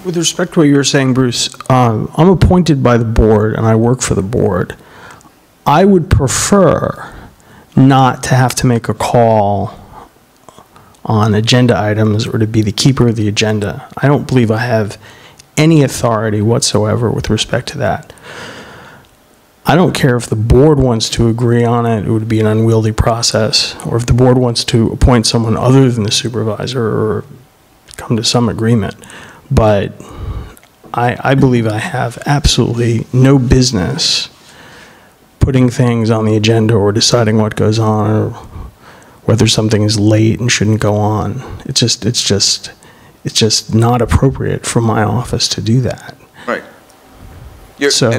With respect to what you were saying, Bruce, I'm appointed by the board and I work for the board. I would prefer not to have to make a call on agenda items or to be the keeper of the agenda. I don't believe I have any authority whatsoever with respect to that. I don't care if the board wants to agree on it, it would be an unwieldy process, or if the board wants to appoint someone other than the supervisor or come to some agreement. But I believe I have absolutely no business putting things on the agenda or deciding what goes on or whether something is late and shouldn't go on. It's just not appropriate for my office to do that. Right. So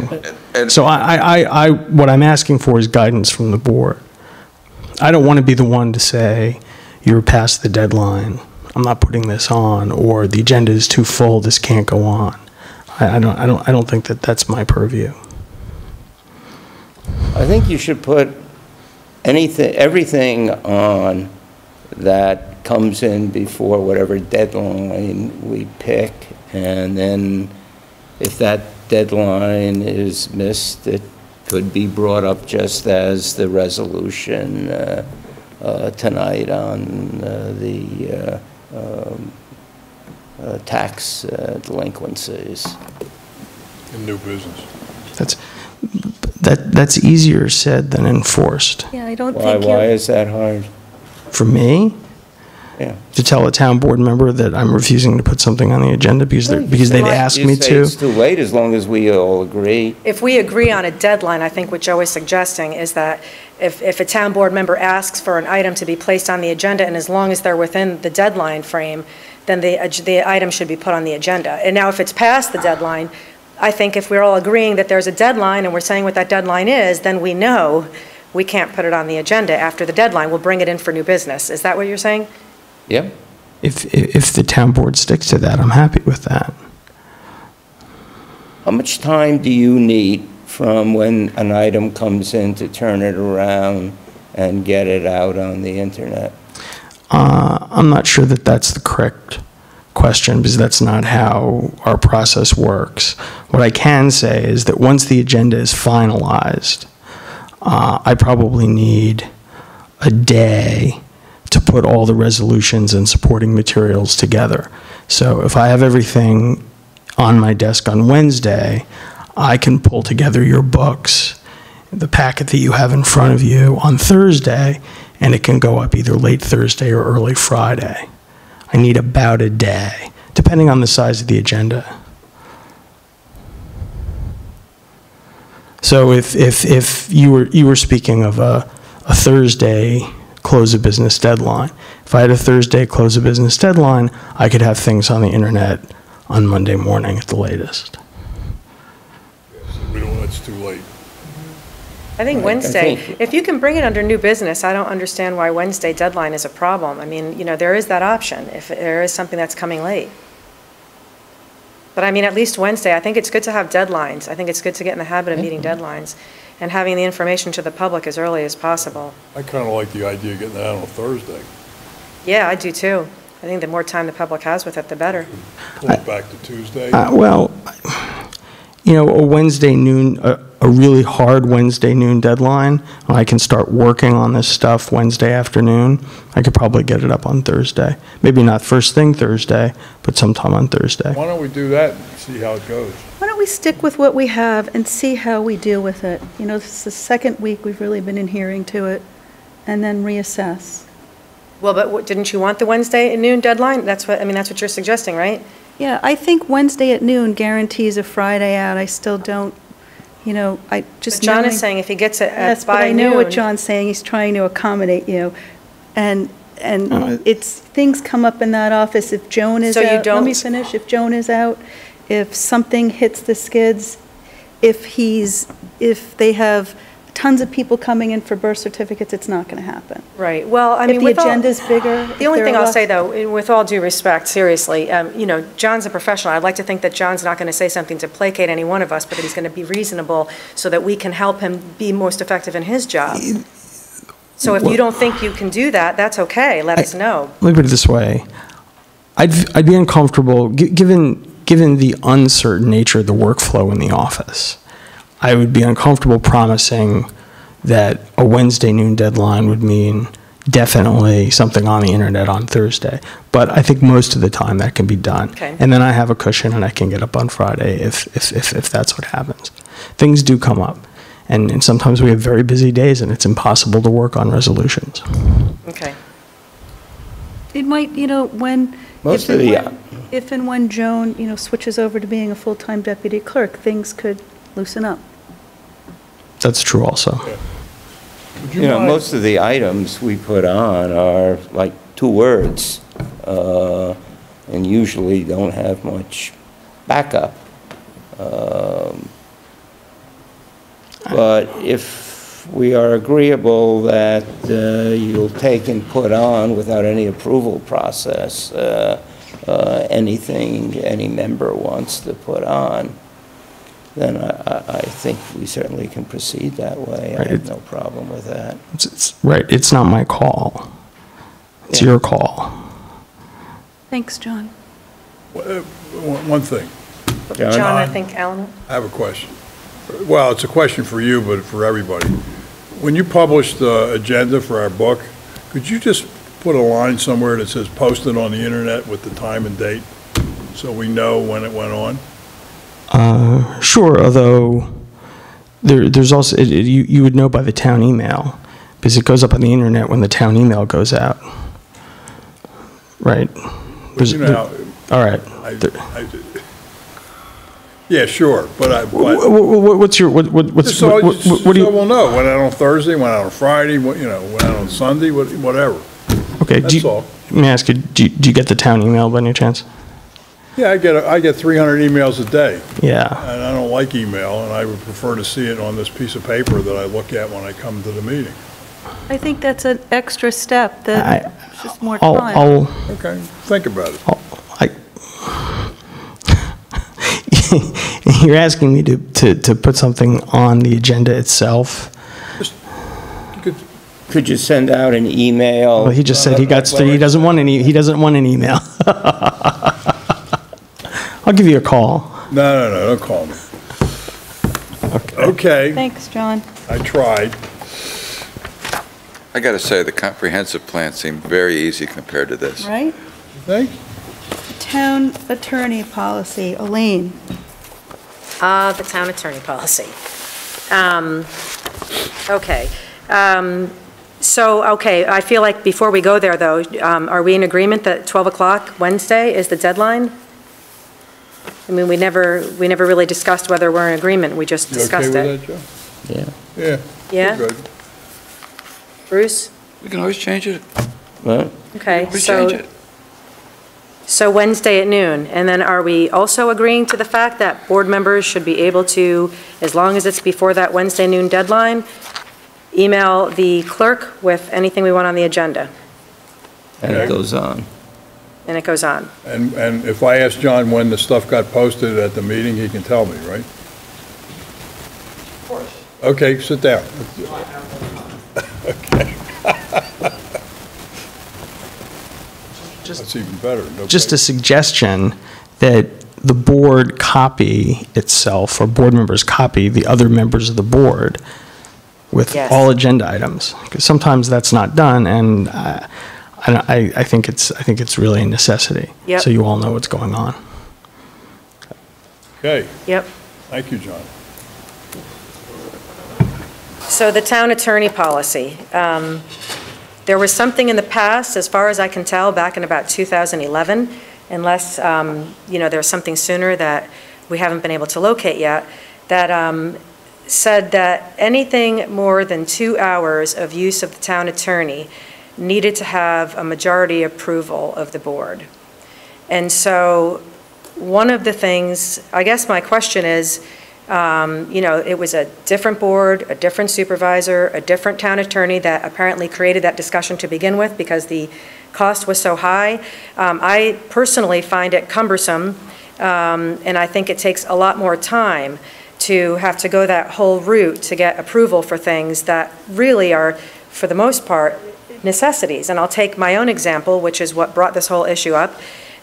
what I'm asking for is guidance from the board. I don't want to be the one to say, you're past the deadline, I'm not putting this on, or the agenda is too full, this can't go on. I don't think that that's my purview. I think you should put everything on that comes in before whatever deadline we pick, and then if that deadline is missed, it could be brought up just as the resolution tonight on the tax delinquencies. In new business. That's easier said than enforced. Yeah, I don't think Why is that hard? For me? Yeah. To tell a town board member that I'm refusing to put something on the agenda because they've asked me to. It's too late as long as we all agree. If we agree on a deadline, I think what Joe is suggesting is that if a town board member asks for an item to be placed on the agenda, and as long as they're within the deadline frame, then the item should be put on the agenda. And now if it's past the deadline, I think if we're all agreeing that there's a deadline and we're saying what that deadline is, then we know we can't put it on the agenda after the deadline. We'll bring it in for new business. Is that what you're saying? Yeah. If the town board sticks to that, I'm happy with that. How much time do you need from when an item comes in to turn it around and get it out on the internet? I'm not sure that that's the correct question because that's not how our process works. What I can say is that once the agenda is finalized, I probably need a day to put all the resolutions and supporting materials together. So if I have everything on my desk on Wednesday, I can pull together your books, the packet that you have in front of you on Thursday, and it can go up either late Thursday or early Friday. I need about a day, depending on the size of the agenda. So if you were speaking of a Thursday close of business deadline, if I had a Thursday close of business deadline, I could have things on the internet on Monday morning at the latest. We don't, that's too late. I think Wednesday, if you can bring it under new business, I don't understand why Wednesday deadline is a problem. I mean, you know, there is that option if there is something that's coming late. But I mean, at least Wednesday, I think it's good to have deadlines. I think it's good to get in the habit of meeting deadlines and having the information to the public as early as possible. I kind of like the idea of getting that on a Thursday. Yeah, I do too. I think the more time the public has with it, the better. Pull it back to Tuesday. Well, you know, a Wednesday noon, a really hard Wednesday noon deadline, when I can start working on this stuff Wednesday afternoon, I could probably get it up on Thursday. Maybe not first thing Thursday, but sometime on Thursday. Why don't we do that and see how it goes? Why don't we stick with what we have and see how we deal with it? You know, this is the second week we've really been adhering to it, and then reassess. Well, but didn't you want the Wednesday at noon deadline? That's what, I mean, that's what you're suggesting, right? Yeah, I think Wednesday at noon guarantees a Friday out. I still don't, you know, I just. But John is saying if he gets it yes, by but I know noon, what John's saying. He's trying to accommodate you, and it's things come up in that office. If Joan is So you out, don't- let me finish. If Joan is out, if something hits the skids, if they have tons of people coming in for birth certificates, it's not going to happen. right. Well, I mean, If the agenda's bigger. The only thing I'll say, though, with all due respect, seriously, you know, John's a professional. I'd like to think that John's not going to say something to placate any one of us, but that he's going to be reasonable so that we can help him be most effective in his job. So if you don't think you can do that, that's okay. Let us know. Let me put it this way. I'd be uncomfortable, given given the uncertain nature of the workflow in the office, I would be uncomfortable promising that a Wednesday noon deadline would mean definitely something on the internet on Thursday. But I think most of the time that can be done. Okay. And then I have a cushion and I can get up on Friday if that's what happens. Things do come up. And sometimes we have very busy days and it's impossible to work on resolutions. Okay. It might, when. Most if of and the- when- If and when Joan, switches over to being a full-time deputy clerk, things could loosen up. That's true also. Would You know, mind- most of the items we put on are like 2 words, and usually don't have much backup. But if we are agreeable that you'll take and put on without any approval process, anything any member wants to put on, then I think we certainly can proceed that way. I have no problem with that. Right, it's not my call. It's Yeah. your call. Thanks, John. One thing, John, I think Alan? I have a question. Well, it's a question for you, but for everybody. When you published the agenda for our book, could you just put a line somewhere that says posted on the internet with the time and date, so we know when it went on? Sure, although there's also, you would know by the town email, because it goes up on the internet when the town email goes out. Right? There's- You know, All right. yeah, sure, but What's your, what's, just so what do you, we'll know, went out on Thursday, went out on Friday, went out on Sunday, whatever. okay, That's all. let me ask you, do you get the town email by any chance? Yeah, I get 300 emails a day, Yeah. and I don't like email, and I would prefer to see it on this piece of paper that I look at when I come to the meeting. I think that's an extra step that's just more I'll, time. Okay, think about it. You're asking me to put something on the agenda itself? You could, Could you send out an email? Well, he just said he doesn't want he doesn't want an email. I'll give you a call. no, don't call me. Okay, Thanks, John. I tried. I got to say, the comprehensive plan seemed very easy compared to this. Right? You think? Town attorney policy, Elaine. The town attorney policy. Okay. Okay, I feel like before we go there, though, are we in agreement that 12 o'clock Wednesday is the deadline? I mean, we never really discussed whether we're in agreement, we just You okay discussed with it. that, Joe? Yeah. Yeah. Yeah? we're good. Bruce? We can always change it. Well, Okay, We change so, it. so Wednesday at noon, and then are we also agreeing to the fact that board members should be able to, as long as it's before that Wednesday noon deadline, email the clerk with anything we want on the agenda, and it goes on. and it goes on? And if I ask John when the stuff got posted at the meeting, he can tell me, right? Of course. Okay, sit down. Okay. That's even better. No Just paper. a suggestion that the board copy itself, or board members copy the other members of the board with Yes. all agenda items, because sometimes that's not done, and I think it's really a necessity. Yep. So you all know what's going on. Okay, Yep. thank you, John. So the town attorney policy, there was something in the past, as far as I can tell, back in about 2011, unless, there's something sooner that we haven't been able to locate yet, that said that anything more than 2 hours of use of the town attorney needed to have a majority approval of the board. And so one of the things, I guess my question is, it was a different board, a different supervisor, a different town attorney that apparently created that discussion to begin with because the cost was so high. I personally find it cumbersome, and I think it takes a lot more time to have to go that whole route to get approval for things that really are, for the most part, necessities. And I'll take my own example, which is what brought this whole issue up.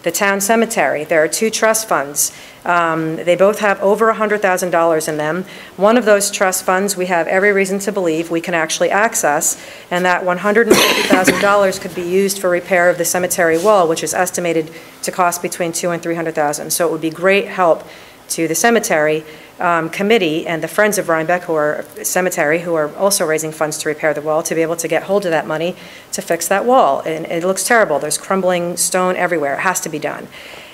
the town cemetery. There are 2 trust funds. They both have over $100,000 in them. One of those trust funds we have every reason to believe we can actually access, and that $150,000 could be used for repair of the cemetery wall, which is estimated to cost between $200,000 and $300,000. So it would be great help to the cemetery committee and the Friends of Rhinebeck, who are cemetery, who are also raising funds to repair the wall, to be able to get hold of that money to fix that wall. And it looks terrible. There's crumbling stone everywhere. It has to be done.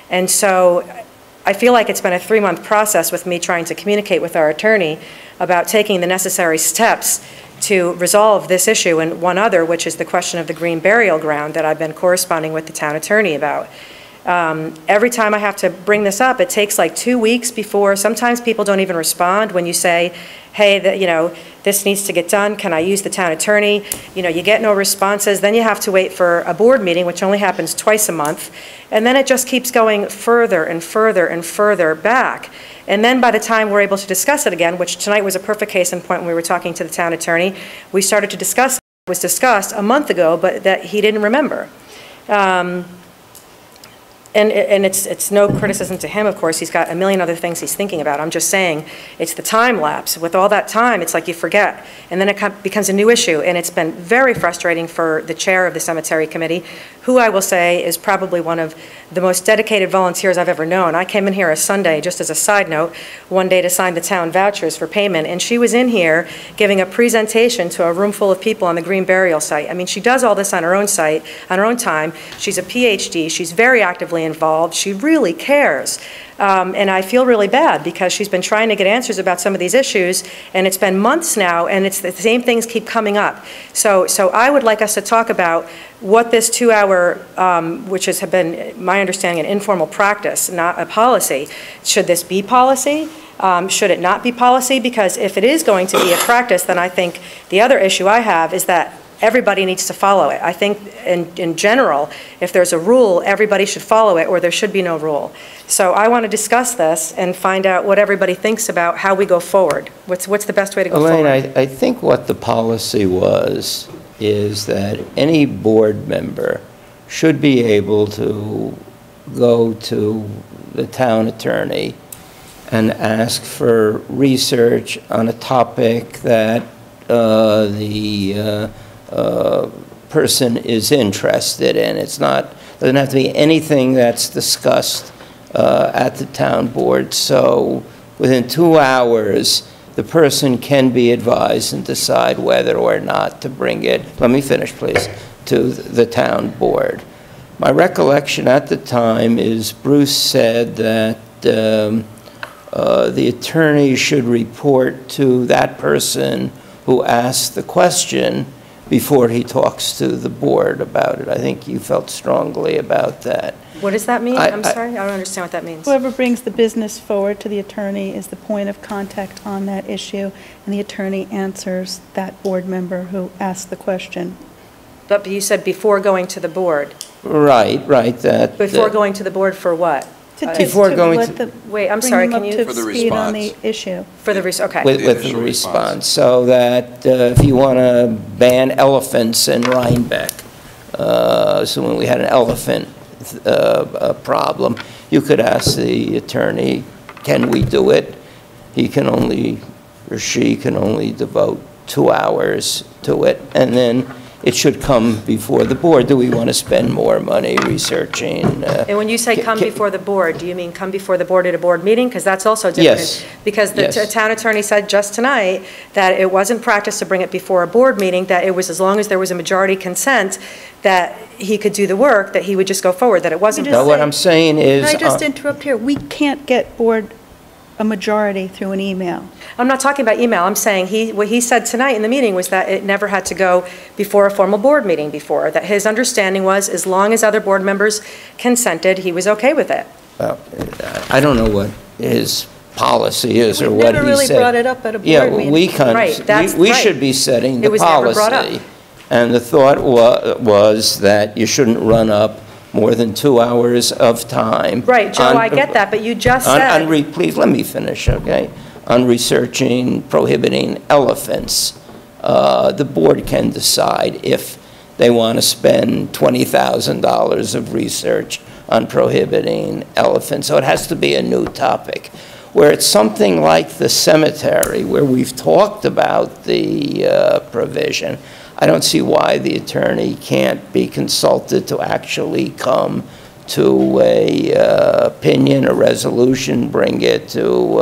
And so I feel like it's been a 3-month process with me trying to communicate with our attorney about taking the necessary steps to resolve this issue and one other, which is the question of the green burial ground that I've been corresponding with the town attorney about. Every time I have to bring this up, it takes like 2 weeks before, sometimes people don't even respond when you say, hey, this needs to get done, can I use the town attorney? You get no responses, then you have to wait for a board meeting, which only happens twice a month, and then it just keeps going further and further and further back. And then by the time we're able to discuss it again, which tonight was a perfect case in point when we were talking to the town attorney, we started to discuss it. It was discussed a month ago, but that he didn't remember. And it's no criticism to him, of course. He's got a million other things he's thinking about. I'm just saying it's the time lapse. With all that time, it's like you forget. And then it becomes a new issue. And it's been very frustrating for the chair of the cemetery committee, who I will say is probably one of the most dedicated volunteers I've ever known. I came in here a Sunday, just as a side note, one day to sign the town vouchers for payment. And she was in here giving a presentation to a room full of people on the green burial site. I mean, she does all this on her own site, on her own time. She's a PhD. She's very actively involved. She really cares. And I feel really bad because she's been trying to get answers about some of these issues, and it's been months now, and it's the same things keep coming up. So I would like us to talk about what this 2-hour, which has been, my understanding, an informal practice, not a policy. Should this be policy? Should it not be policy? Because if it is going to be a practice, then I think the other issue I have is that everybody needs to follow it. I think in general, if there's a rule, everybody should follow it, or there should be no rule. So I want to discuss this and find out what everybody thinks about how we go forward. What's the best way to go forward? Elaine, I think what the policy is that any board member should be able to go to the town attorney and ask for research on a topic that the person is interested in. Doesn't have to be anything that's discussed at the town board. So within 2 hours, the person can be advised and decide whether or not to bring it, let me finish please, to the town board. My recollection at the time is Bruce said that the attorney should report to that person who asked the question before he talks to the board about it. I think you felt strongly about that. What does that mean? I'm sorry, I don't understand what that means. Whoever brings the business forward to the attorney is the point of contact on that issue, and the attorney answers that board member who asked the question. But you said before going to the board. Right. That Before going to the board for what? Wait, I'm sorry, can you? For the Speed on the response. issue. For the okay. with the response, so that if you want to ban elephants in Rhinebeck, so when we had an elephant problem, you could ask the attorney, can we do it? He can only, or she can only devote 2 hours to it, and then it should come before the board. Do we want to spend more money researching? And when you say come before the board, do you mean come before the board at a board meeting? Because that's also different. Yes. Because the town attorney said just tonight that it wasn't practice to bring it before a board meeting, that it was as long as there was a majority consent that he could do the work, that he would just go forward, that it wasn't. You just No, what I'm saying is... Can I just interrupt here? We can't get a majority through an email. I'm not talking about email. I'm saying what he said tonight in the meeting was that it never had to go before a formal board meeting before, that his understanding was as long as other board members consented, he was okay with it. Well, I don't know what his policy is or what he said. We never really brought it up at a board meeting. We should be setting the policy. It was never brought up. And the thought was that you shouldn't run up more than 2 hours of time. Right, Joe, I get that, but you just said... Please, let me finish, okay? On researching, prohibiting elephants, the board can decide if they want to spend $20,000 of research on prohibiting elephants. So it has to be a new topic. Where it's something like the cemetery, where we've talked about the provision, I don't see why the attorney can't be consulted to actually come to a opinion, a resolution, bring it to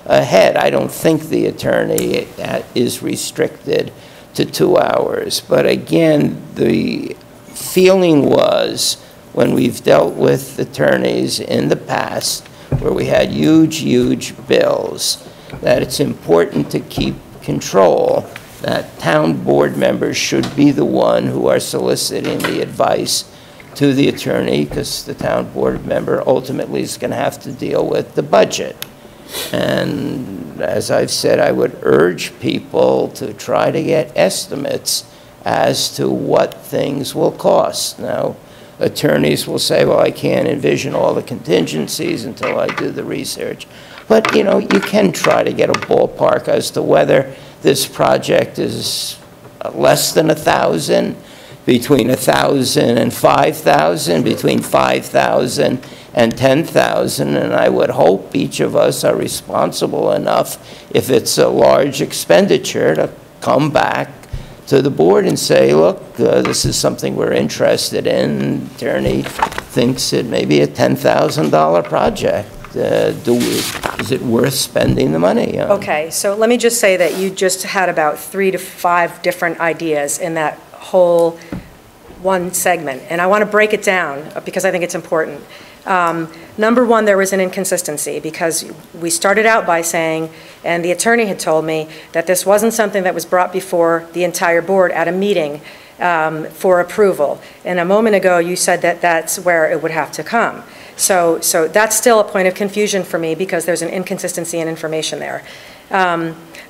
a head. I don't think the attorney is restricted to 2 hours. But again, the feeling was, when we've dealt with attorneys in the past, where we had huge bills, that it's important to keep control, that town board members should be the one who are soliciting the advice to the attorney, because the town board member ultimately is going to have to deal with the budget. And as I've said, I would urge people to try to get estimates as to what things will cost. Now, attorneys will say, well, I can't envision all the contingencies until I do the research. But, you know, you can try to get a ballpark as to whether this project is less than 1,000, between 1,000 and 5,000, between 5,000 and 10,000. And I would hope each of us are responsible enough, if it's a large expenditure, to come back to the board and say, look, this is something we're interested in. The attorney thinks it may be a $10,000 project. Is it worth spending the money on? Okay, so let me just say that you just had about 3 to 5 different ideas in that whole one segment, and I want to break it down because I think it's important. Number one, there was an inconsistency, because we started out by saying, and the attorney had told me, that this wasn't something that was brought before the entire board at a meeting for approval. And a moment ago, you said that that's where it would have to come. So that's still a point of confusion for me, because there's an inconsistency in information there.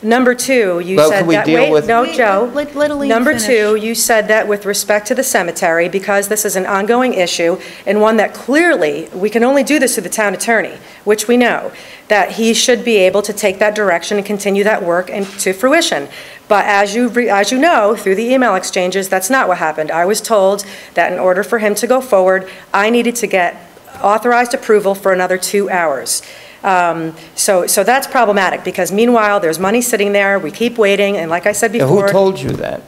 Number two, you said that, Joe. Let Elaine Number finish. two, you said that with respect to the cemetery, because this is an ongoing issue, and one that clearly, we can only do this through the town attorney, which we know, that he should be able to take that direction and continue that work to fruition. But as you know, through the email exchanges, that's not what happened. I was told that in order for him to go forward, I needed to get authorized approval for another 2 hours. So that's problematic, because meanwhile, there's money sitting there, we keep waiting, and like I said before... Who told you that?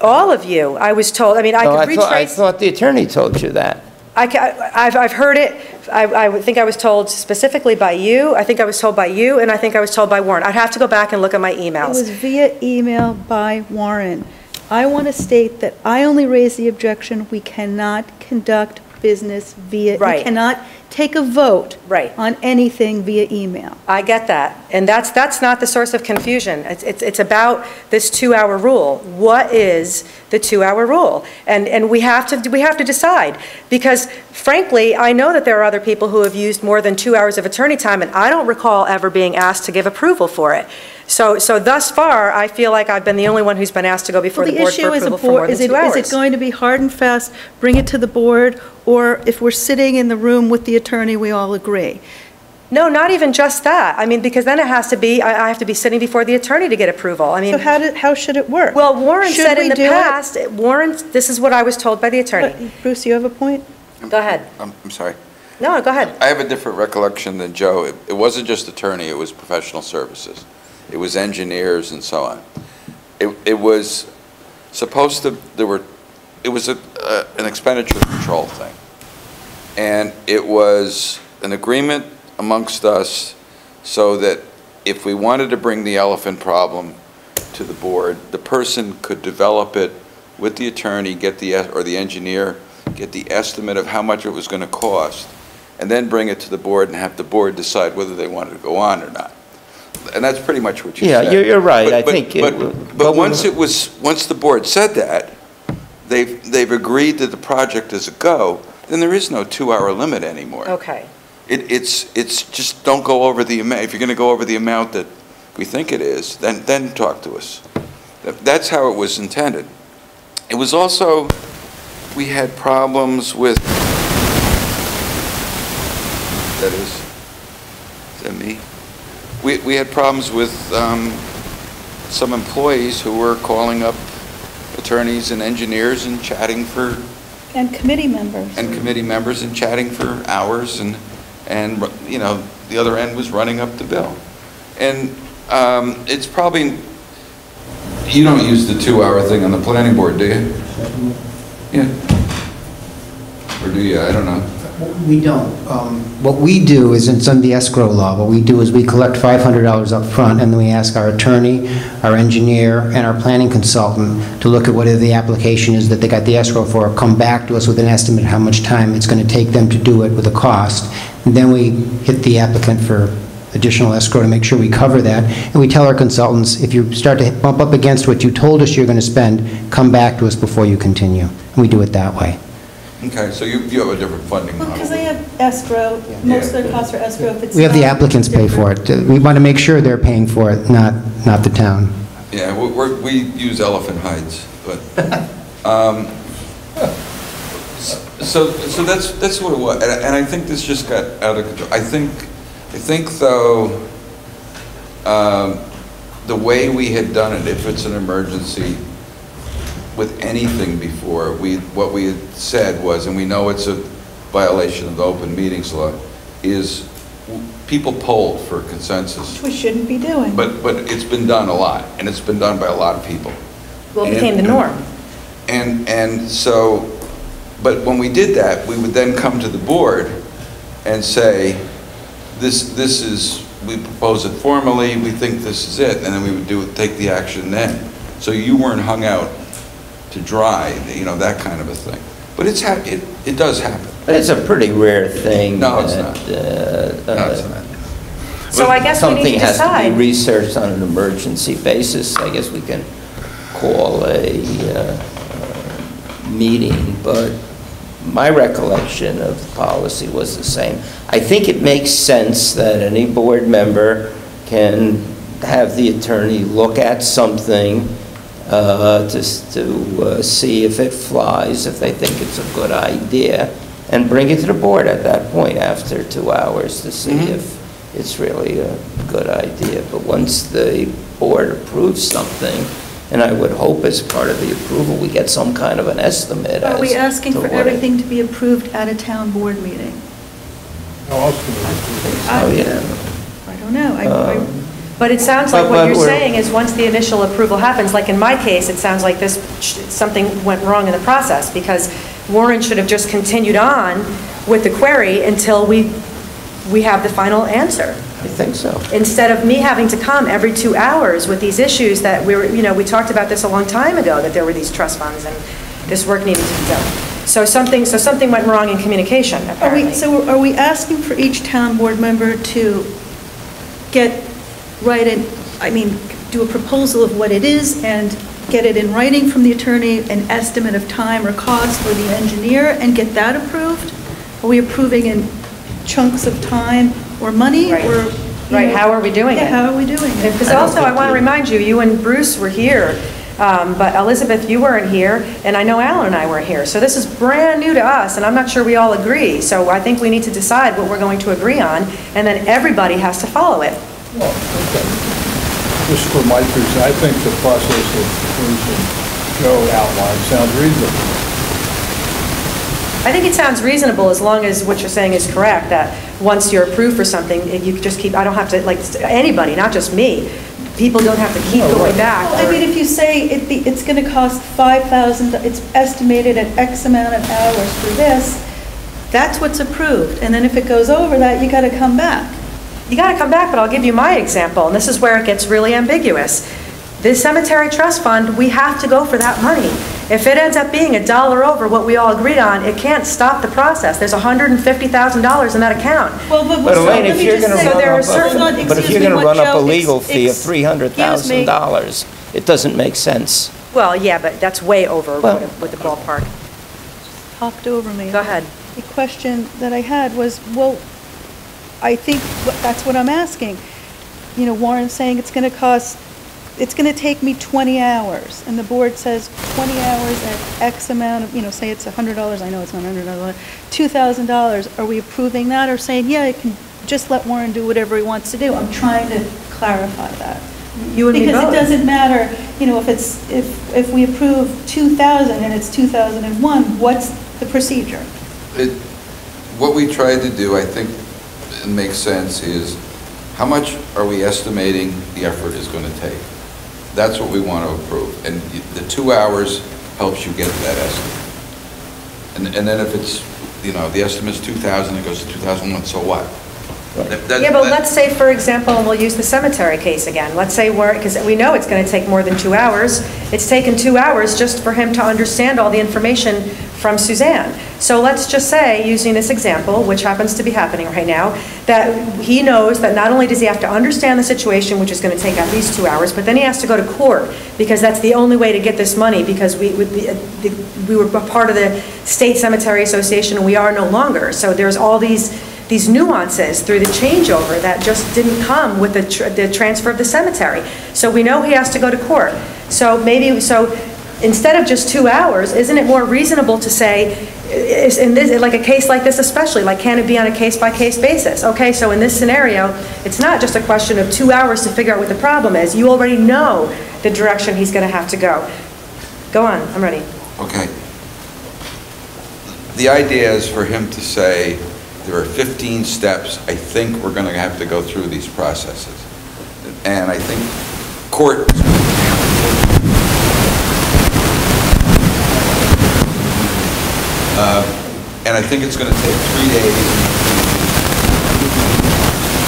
All of you, I was told. I mean, I could retrace... I thought the attorney told you that. I've heard it. I think I was told specifically by you, I think I was told by you, and I think I was told by Warren. I'd have to go back and look at my emails. It was via email by Warren. I want to state that I only raised the objection, we cannot conduct business via, Right. we cannot take a vote Right. on anything via email. I get that, and that's not the source of confusion. It's about this 2-hour rule. What is the 2-hour rule? And we have to decide, because frankly, I know that there are other people who have used more than 2 hours of attorney time, and I don't recall ever being asked to give approval for it. So thus far, I feel like I've been the only one who's been asked to go before the board for approval for more than 2 hours. Is it going to be hard and fast, bring it to the board, or if we're sitting in the room with the attorney, we all agree? No, not even just that. I mean, because then it has to be, I have to be sitting before the attorney to get approval. I mean, So how should it work? well, Warren Should said in we the do it? past, this is what I was told by the attorney. Bruce, you have a point? Go ahead. I'm sorry. No, go ahead. I have a different recollection than Joe. It wasn't just attorney, it was professional services. It was engineers and so on. It was supposed to, it was an expenditure control thing. And it was an agreement amongst us so that if we wanted to bring the elephant problem to the board, the person could develop it with the attorney, or the engineer, get the estimate of how much it was going to cost, and then bring it to the board and have the board decide whether they wanted to go on or not. And that's pretty much what you said. Yeah, you're right. But once the board said that, they've agreed that the project is a go, then there is no 2-hour limit anymore. Okay. It's just don't go over the amount. If you're going to go over the amount that we think it is, then talk to us. That's how it was intended. It was also, we had problems with, is that me? We had problems with some employees who were calling up attorneys and engineers and chatting for, And committee members. and committee members and chatting for hours, and you know, the other end was running up the bill. And it's probably, you don't use the 2-hour thing on the planning board, do you? Yeah. Or do you? I don't know. We don't. What we do is, it's under the escrow law, what we do is we collect $500 up front, and then we ask our attorney, our engineer, and our planning consultant to look at whatever the application is that they got the escrow for, come back to us with an estimate of how much time it's going to take them to do it with a cost. And then we hit the applicant for additional escrow to make sure we cover that. And we tell our consultants, if you start to bump up against what you told us you're going to spend, come back to us before you continue. And we do it that way. Okay, so you have a different funding Well, model. because they have escrow, most of their costs are escrow if it's We have the not applicants pay for different. it. We want to make sure they're paying for it, not the town. Yeah, we use elephant hides, but, so that's what it was, and I think this just got out of control. I think though, the way we had done it, if it's an emergency with anything before, what we had said was, and we know it's a violation of the open meetings law, is people polled for consensus. Which we shouldn't be doing. But it's been done a lot, and it's been done by a lot of people. Well, it became the norm. And so, but when we did that, we would then come to the board and say, this is, we propose it formally, we think this is it, and then we would take the action then. So you weren't hung out to dry, you know, that kind of a thing. But it does happen. But it's a pretty rare thing. No, it's not. No, it's not. So I guess we need to Something has to decide. be researched on an emergency basis. I guess we can call a meeting, but my recollection of the policy was the same. I think it makes sense that any board member can have the attorney look at something just to see if it flies, if they think it's a good idea, and bring it to the board at that point after 2 hours to see if it's really a good idea. But once the board approves something, and I would hope as part of the approval, we get some kind of an estimate. Are we as asking to for what everything to be approved at a town board meeting? How else can we Oh, yeah. I don't know. But it sounds like But what you're we're- saying is once the initial approval happens, like in my case, it sounds like something went wrong in the process because Warren should have just continued on with the query until we have the final answer. I think so. Instead of me having to come every 2 hours with these issues that we talked about this a long time ago, that there were these trust funds and this work needed to be done. So something went wrong in communication, apparently. Are we asking for each town board member to do a proposal of what it is and get it in writing from the attorney, an estimate of time or cost for the engineer, and get that approved? Are we approving in chunks of time or money? Right. Or, Right, how are we doing it? Yeah, how are we doing it? Because also, I want to remind you, you and Bruce were here, but Elizabeth, you weren't here, and I know Alan and I weren't here. So this is brand new to us, and I'm not sure we all agree. So I think we need to decide what we're going to agree on, and then everybody has to follow it. Well, okay. Just for my piece, I think the process that Bruce and Joe outlined sounds reasonable. I think it sounds reasonable as long as what you're saying is correct, that once you're approved for something, you just keep, I don't have to, like, anybody, not just me, people don't have to keep going back. Well, I mean, if you say it's going to cost $5,000, it's estimated at X amount of hours for this, that's what's approved. And then if it goes over that, you got to come back. You got to come back, but I'll give you my example, and this is where it gets really ambiguous. This cemetery trust fund, we have to go for that money. If it ends up being $1 over what we all agreed on, it can't stop the process. There's $150,000 in that account. Well, But Elaine, if you're going to run up a legal fee of $300,000, it doesn't make sense. Well, yeah, but that's way over Well- with the ballpark. Hopped over me. Go ahead. The question that I had was, well, I think that's what I'm asking. You know, Warren's saying it's going to take me 20 hours, and the board says 20 hours at X amount of, say it's $100, I know it's not $100, $2,000. Are we approving that or saying, yeah, I can just let Warren do whatever he wants to do? I'm trying to clarify that. You and me Because both. it doesn't matter, you know, if we approve 2,000 and it's 2001, what's the procedure? What we tried to do, I think it makes sense, is how much are we estimating the effort is going to take? That's what we want to approve. And the 2 hours helps you get to that estimate. And then if it's, you know, the estimate's 2,000, it goes to 2001, so what? Yeah, but let's say, for example, and we'll use the cemetery case again. Let's say because we know it's going to take more than 2 hours. It's taken 2 hours just for him to understand all the information from Suzanne. So let's just say, using this example, which happens to be happening right now, that he knows that not only does he have to understand the situation, which is going to take at least 2 hours, but then he has to go to court because that's the only way to get this money, because we were part of the State Cemetery Association and we are no longer. So there's all these nuances through the changeover that just didn't come with the transfer of the cemetery. So we know he has to go to court. So instead of just 2 hours, isn't it more reasonable to say, in this, like a case like this especially, like can it be on a case-by-case basis? Okay, so in this scenario, it's not just a question of 2 hours to figure out what the problem is. You already know the direction he's going to have to go. Go on, I'm ready. Okay. The idea is for him to say, there are 15 steps. I think we're going to have to go through these processes. And I think court is going to and I think it's going to take 3 days.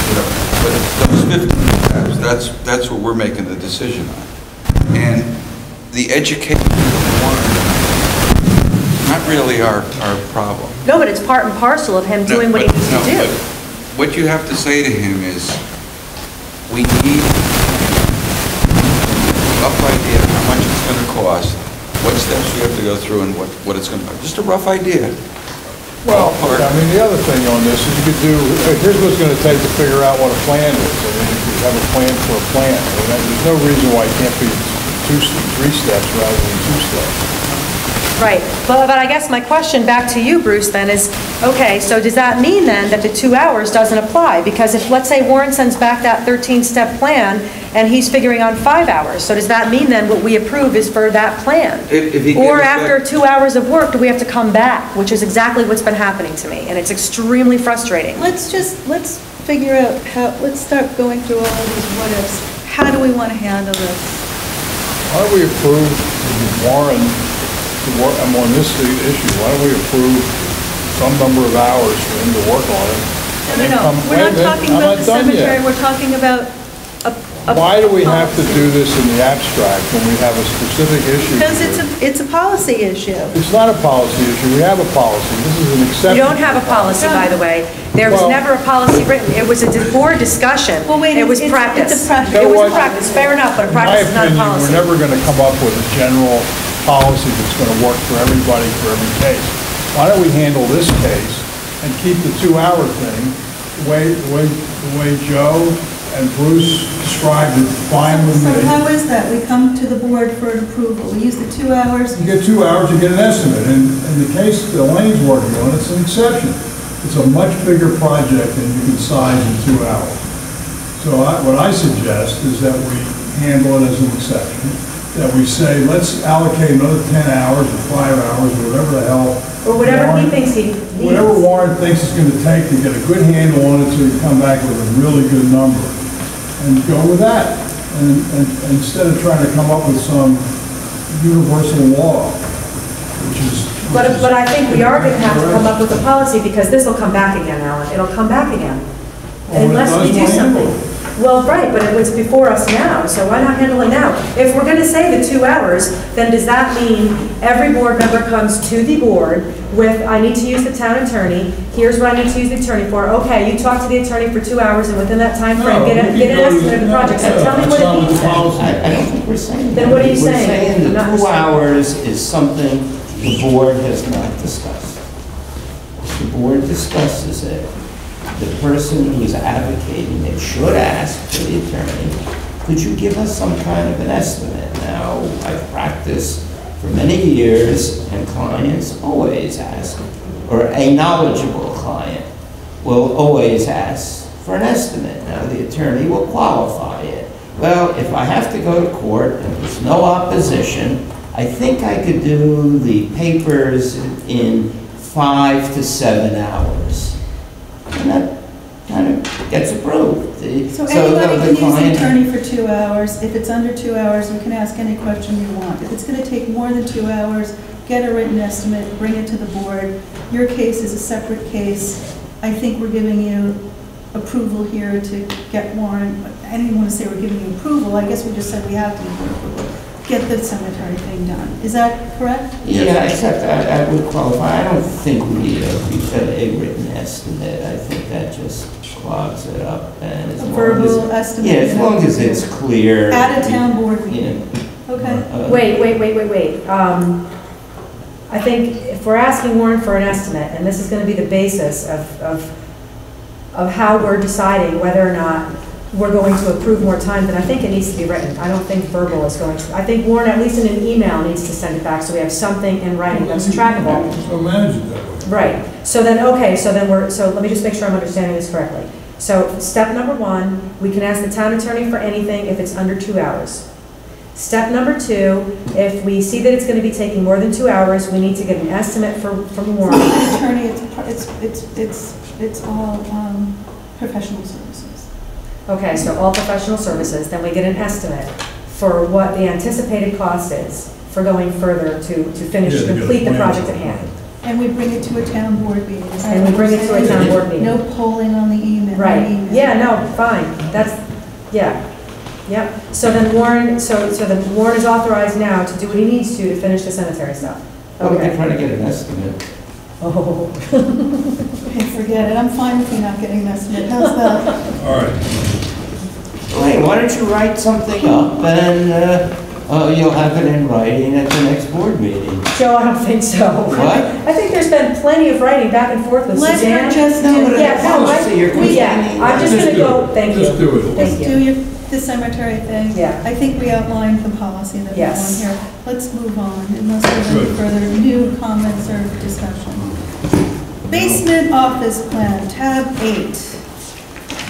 You know, but those 15 steps, that's what we're making the decision on. And the education of the warrant is not really our problem. No, but it's part and parcel of him doing what he needs to do. What you have to say to him is, we need a rough idea of how much it's going to cost, what steps we have to go through, and what it's going to, just a rough idea. Well, I mean, the other thing on this is you could do, here's what it's going to take to figure out what a plan is. I mean, you could have a plan for a plan. I mean, there's no reason why it can't be 3 steps rather than 2 steps. Right, but I guess my question back to you, Bruce, then is, okay, so does that mean then that the 2 hours doesn't apply? Because if, let's say Warren sends back that 13-step plan and he's figuring on 5 hours, so does that mean then what we approve is for that plan? Or after 2 hours of work, do we have to come back, which is exactly what's been happening to me, and it's extremely frustrating. Let's figure out let's start going through all of these what-ifs. How do we want to handle this? Why don't we approve Warren? I'm on this issue, why don't we approve some number of hours for him to work on it? No. We're not talking about the cemetery, we're talking about Why do we have to do this in the abstract when we have a specific issue? Because it's a policy issue. It's not a policy issue, we have a policy, this is an exception. You don't have a policy, by the way. There was never a policy written. It was a board discussion. Well, wait, it was practice. It's a practice. It was practice, fair enough, but a practice is not a policy. In my opinion, we're never going to come up with a general policy that's going to work for everybody for every case. Why don't we handle this case and keep the 2-hour thing the way Joe and Bruce described it, fine with me. So how is that? We come to the board for an approval. We use the 2 hours. You get 2 hours, you get an estimate. And in the case that Elaine's working on, it's an exception. It's a much bigger project than you can size in 2 hours. So what I suggest is that we handle it as an exception, that we say, let's allocate another 10 hours or 5 hours or whatever the hell. Or whatever he thinks he needs. Whatever Warren thinks it's going to take to get a good handle on it so you come back with a really good number. And go with that. And instead of trying to come up with some universal law, which is... But I think we are going to have to come up with a policy because this will come back again, Alan. It'll come back again. Unless we do something. Well, right, but it was before us now, so why not handle it now? If we're going to say the 2 hours, then does that mean every board member comes to the board with, I need to use the town attorney, here's what I need to use the attorney for, okay, you talk to the attorney for 2 hours and within that time frame, get an estimate of the project, so tell me what it means. I don't think we're saying that. Then what are you saying? We're saying the 2 hours is something the board has not discussed. If the board discusses it, the person who is advocating it should ask for the attorney, could you give us some kind of an estimate? Now, I've practiced for many years, and clients always ask, or a knowledgeable client will always ask for an estimate. Now, the attorney will qualify it. well, if I have to go to court and there's no opposition, I think I could do the papers in 5 to 7 hours. And that kind of gets approved. So the anybody can use the client- attorney for 2 hours. If it's under 2 hours, you can ask any question you want. If it's going to take more than 2 hours, get a written estimate, bring it to the board. Your case is a separate case. I think we're giving you approval here to get Warren. I didn't want to say we're giving you approval. I guess we just said we have to give you approval. Get the cemetery thing done. Is that correct? Yeah, except I would qualify. I don't think we need a written estimate. I think that just clogs it up. And as A long verbal as, estimate? yeah, as long as it's clear. At a town board You meeting? know, Okay. Wait. I think if we're asking Warren for an estimate, and this is going to be the basis of how we're deciding whether or not we're going to approve more time, then I think it needs to be written. I don't think verbal is going to. I think Warren, at least in an email, needs to send it back so we have something in writing that's trackable. So manage it that way. Right. So then, okay, so let me just make sure I'm understanding this correctly. So step number 1, we can ask the town attorney for anything if it's under 2 hours. Step number 2, if we see that it's going to be taking more than 2 hours, we need to get an estimate from Warren. Attorney, it's all professional services. Okay, so all professional services, then we get an estimate for what the anticipated cost is for going further to finish, Yeah, to get a complete the plan. project at hand. And we bring it to a town board meeting. Is that And we what bring you're it to a saying? town board meeting. No polling on the email. Right, email. yeah, no, fine, that's, yeah, yep. So then Warren, so then Warren is authorized now to do what he needs to finish the cemetery stuff. Well, we can Okay. try to get an estimate. Oh. Okay, forget it. I'm fine with you not getting an estimate. How's that? All right. Wait, why don't you write something up and you'll have it in writing at the next board meeting? Joe, I don't think so. What? I think there's been plenty of writing back and forth with Let Suzanne. her just No, but do, Yeah, no, So you're complaining. I'm just Just gonna do go, it. thank you. Just do it. Thank just you. do the cemetery thing. Yeah. I think we outlined the policy that we Yes. want here. Let's move on unless there's any Good. further new comments or discussion. Basement office plan, tab 8.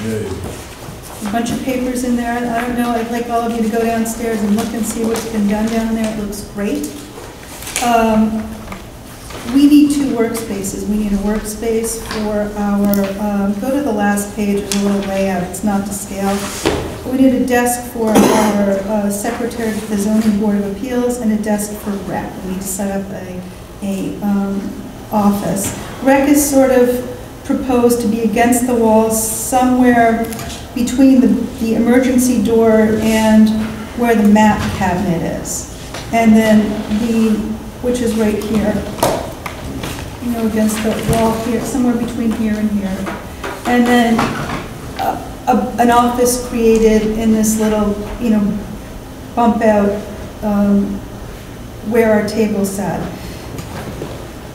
Yay. A bunch of papers in there. I don't know, I'd like all of you to go downstairs and look and see what's been done down there. It looks great. We need 2 workspaces. We need a workspace for our, go to the last page, there's a little layout, it's not to scale. We need a desk for our secretary to the zoning board of appeals and a desk for rec. We need to set up a office. Rec is sort of proposed to be against the walls somewhere between the emergency door and where the map cabinet is. And then which is right here, you know, against the wall here, somewhere between here and here. And then an office created in this little, you know, bump out where our table sat.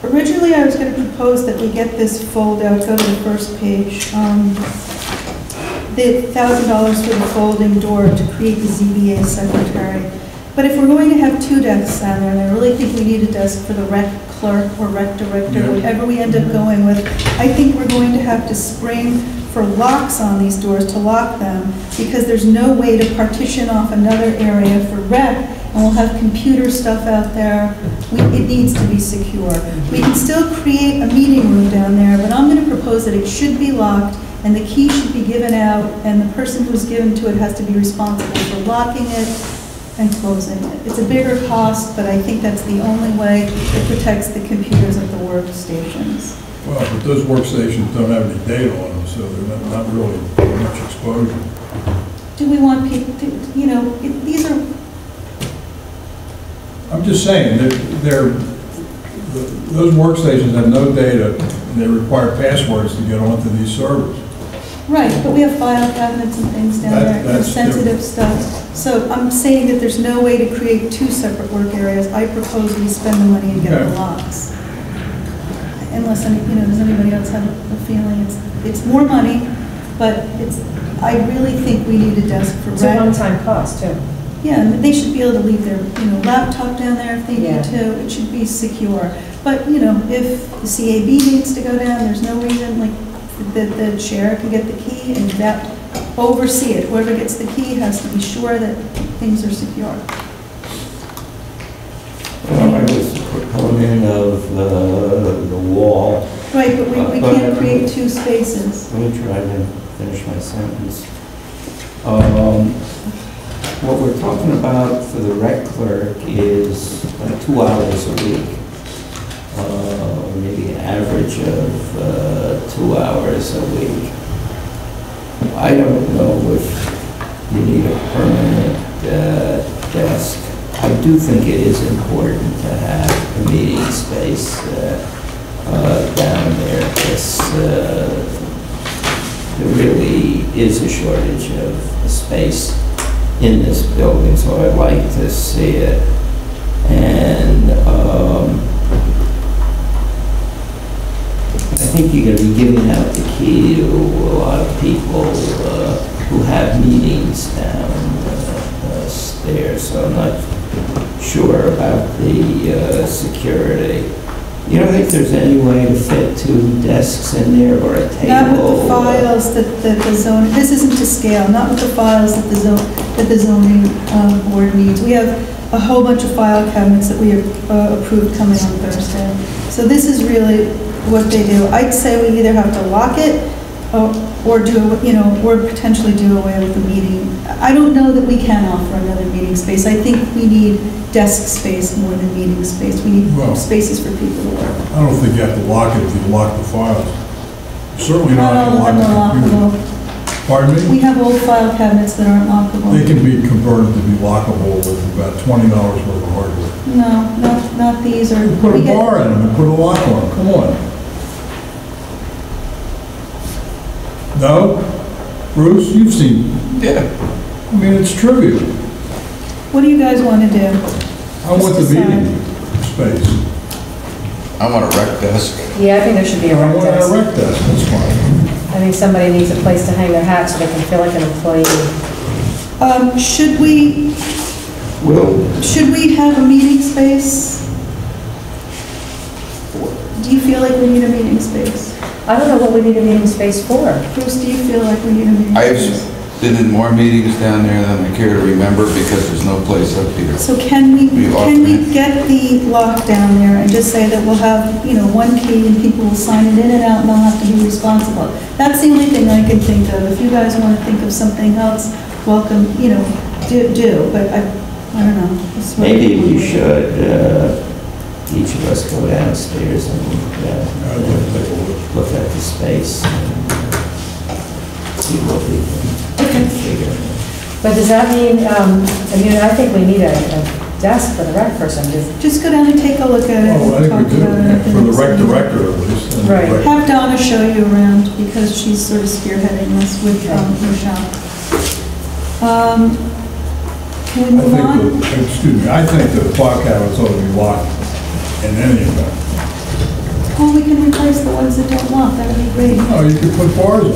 Originally, I was going to propose that we get this fold out, go to the first page. The $1,000 for the folding door to create the ZBA secretary. But if we're going to have 2 desks down there, and I really think we need a desk for the rec clerk or rec director, Yeah. whatever we end up going with, I think we're going to have to spring for locks on these doors to lock them, because there's no way to partition off another area for rec, and we'll have computer stuff out there. It needs to be secure. We can still create a meeting room down there, but I'm going to propose that it should be locked, and the key should be given out, and the person who's given to it has to be responsible for locking it and closing it. It's a bigger cost, but I think that's the only way it protects the computers at the workstations. Well, but those workstations don't have any data on them, so they're not really much exposure. Do we want people to, you know, these are, I'm just saying, those workstations have no data, and they require passwords to get onto these servers. right, but we have file cabinets and things down there, and That's sensitive stuff. So I'm saying that there's no way to create 2 separate work areas. I propose we spend the money and get the Okay. locks. Unless, does anybody else have a feeling? It's more money, but I really think we need a desk for It's a rec. one-time cost, too. Yeah, and they should be able to leave their, laptop down there if they Yeah. need to. It should be secure. But, if the CAB needs to go down, there's no reason, like, the chair can get the key, and that oversee it. Whoever gets the key has to be sure that things are secure. Well, I was a proponent of the wall. Right, but we can't create two spaces. Let me try to finish my sentence. What we're talking about for the rec clerk is 2 hours a week. Maybe an average of 2 hours a week. I don't know if you need a permanent desk. I do think it is important to have a meeting space down there. There really is a shortage of space in this building, so I'd like to see it. And I think you're going to be giving out the key to a lot of people who have meetings downstairs, so I'm not sure about the security. You don't think there's any way to fit 2 desks in there or a table? Not with the files that the zone, this isn't to scale, not with the files that the zoning board needs. We have a whole bunch of file cabinets that we have approved coming on Thursday. So this is really what they do. I'd say we either have to lock it or do, you know, or potentially do away with the meeting. I don't know that we can offer another meeting space. I think we need desk space more than meeting space. We need spaces for people to work. I don't think you have to lock it if you lock the files. Certainly not all lock of them are the computer. lockable. Pardon me? We have old file cabinets that aren't lockable. They can be converted to be lockable with about $20 worth of hardware. No, not these. Or You put a bar in them and put a lock on them. Come on. No? Bruce, you've seen. Yeah. I mean, it's trivial. what do you guys want to do? I want the meeting space. I want a rec desk. Yeah, I think there should be a I rec want a desk. rec desk, that's fine. I think somebody needs a place to hang their hat so they can feel like an employee. Should we have a meeting space? Do you feel like we need a meeting space? I don't know what we need a meeting space for. Bruce, do you feel like we need a meeting space? I've been in more meetings down there than I care to remember because there's no place up here. So can we get the lock down there and just say that we'll have, one key and people will sign it in and out and they'll have to be responsible? That's the only thing I can think of. If you guys want to think of something else, welcome, do, but I don't know. Maybe we should, each of us go downstairs and look at the space and see what we can figure out. But does that mean, I think we need a desk for the rec person. Just go down and take a look at it. Oh, I and think talk we do, about it. for the rec director at least. and the Right. rec- Have Donna show you around because she's sort of spearheading this with Michelle. Can we move on? I think the file cabinets ought to be locked in any event. Well, we can replace the ones that don't lock, that would be great. Oh, you could put bars on.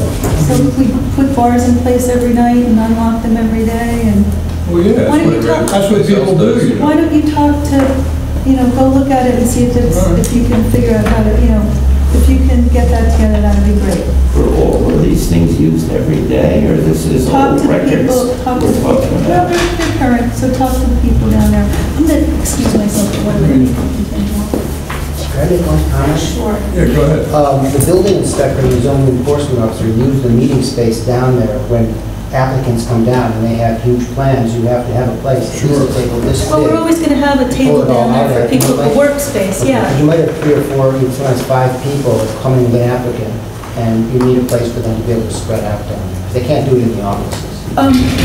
So we put bars in place every night and unlock them every day, and Well, yeah, Why don't you talk- that's what people do. why don't you talk to, go look at it and see if you can figure out how to, if you can get that together, that'd be great. Were all of these things used every day, or this is all Talk to the records people, talk to the we're people. talking Well, about? they're current, so talk to the people down there. I'm gonna excuse myself for 1 minute. Continue. Can I make one comment? Sure. Yeah, go ahead. The building inspector and the zoning enforcement officer use the meeting space down there when applicants come down and they have huge plans. You have to have a place, at least a table this big. Well, we're always gonna have a table down there for people, a workspace, yeah. You might have 3 or 4, even sometimes 5 people coming with an applicant, and you need a place for them to be able to spread out down there. They can't do it in the offices.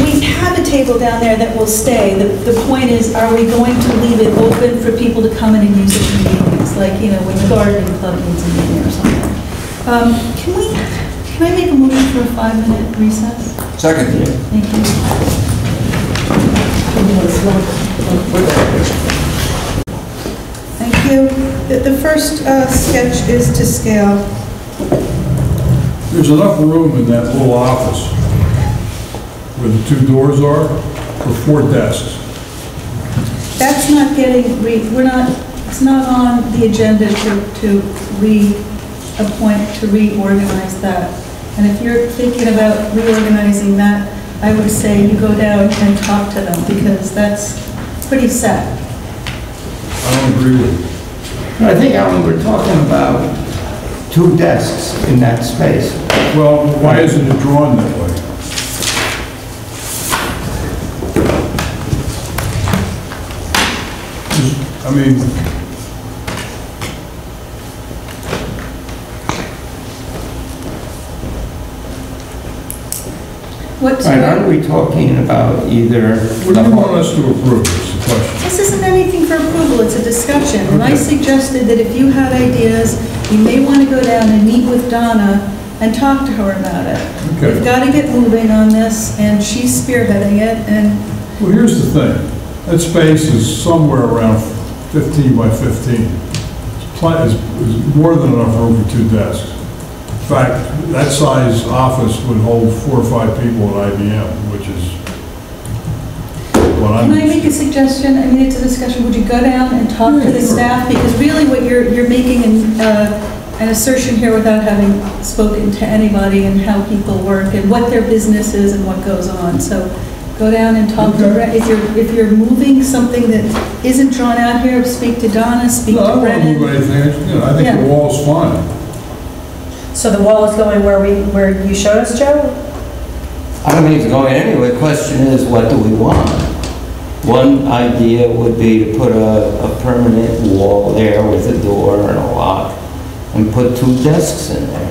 We have a table down there that will stay. The point is, are we going to leave it open for people to come in and use it for meetings, like, when the gardening club needs a meeting or something? Can I make a motion for a 5-minute recess? Second. Thank you. Thank you. The first sketch is to scale. There's enough room in that little office where the 2 doors are for 4 desks. That's not getting, it's not on the agenda to reappoint, to reorganize that. And if you're thinking about reorganizing that, I would say you go down and talk to them, because that's pretty set. I don't agree with you. I think, Alan, we're talking about 2 desks in that space. Well, why isn't it drawn that way? I mean, What's Right, aren't we talking about either... what do you want us to approve, is the question. This isn't anything for approval, it's a discussion. And I Okay. suggested that if you had ideas, you may want to go down and meet with Donna and talk to her about it. Okay. We've got to get moving on this, and she's spearheading it, and Well, here's the thing. That space is somewhere around 15 by 15. It's more than enough room for 2 desks. In fact, that size office would hold 4 or 5 people at IBM, which is what I'm... can I make a suggestion? I mean, it's a discussion. Would you go down and talk to the staff? Because really what you're making an assertion here without having spoken to anybody and how people work and what their business is and what goes on. So go down and talk to, if you're moving something that isn't drawn out here, speak to Donna, speak No, I to don't want to Brennan. move anything. I think Yeah. the wall's fine. So the wall is going where you showed us, Joe? I don't think it's going anywhere. The question is, what do we want? One idea would be to put a permanent wall there with a door and a lock and put 2 desks in there.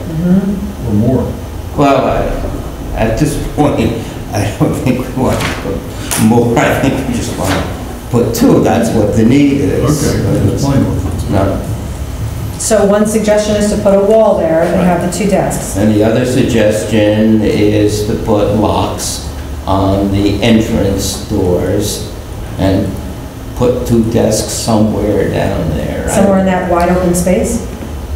Or more. Well, at this point, I don't think we want to put more. I think we just want to put 2. That's what the need is. Okay, that's fine with it. No. So one suggestion is to put a wall there and have the 2 desks. And the other suggestion is to put locks on the entrance doors and put 2 desks somewhere down there. Somewhere in that wide open space?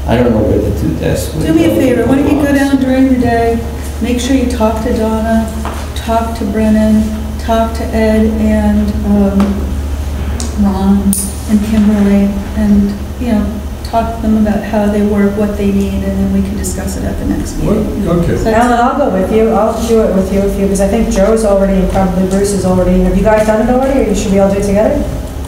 I don't know where the 2 desks would go. Do me a favor, why don't you go down during the day, make sure you talk to Donna, talk to Brennan, talk to Ed and Ron and Kimberly, and, you know, talk to them about how they work, what they need, and then we can discuss it at the next What? meeting. Okay. So Alan, I'll go with you. I'll do it with you, because I think Joe's already, and probably Bruce is already. Have you guys done it already, or should we all do it together?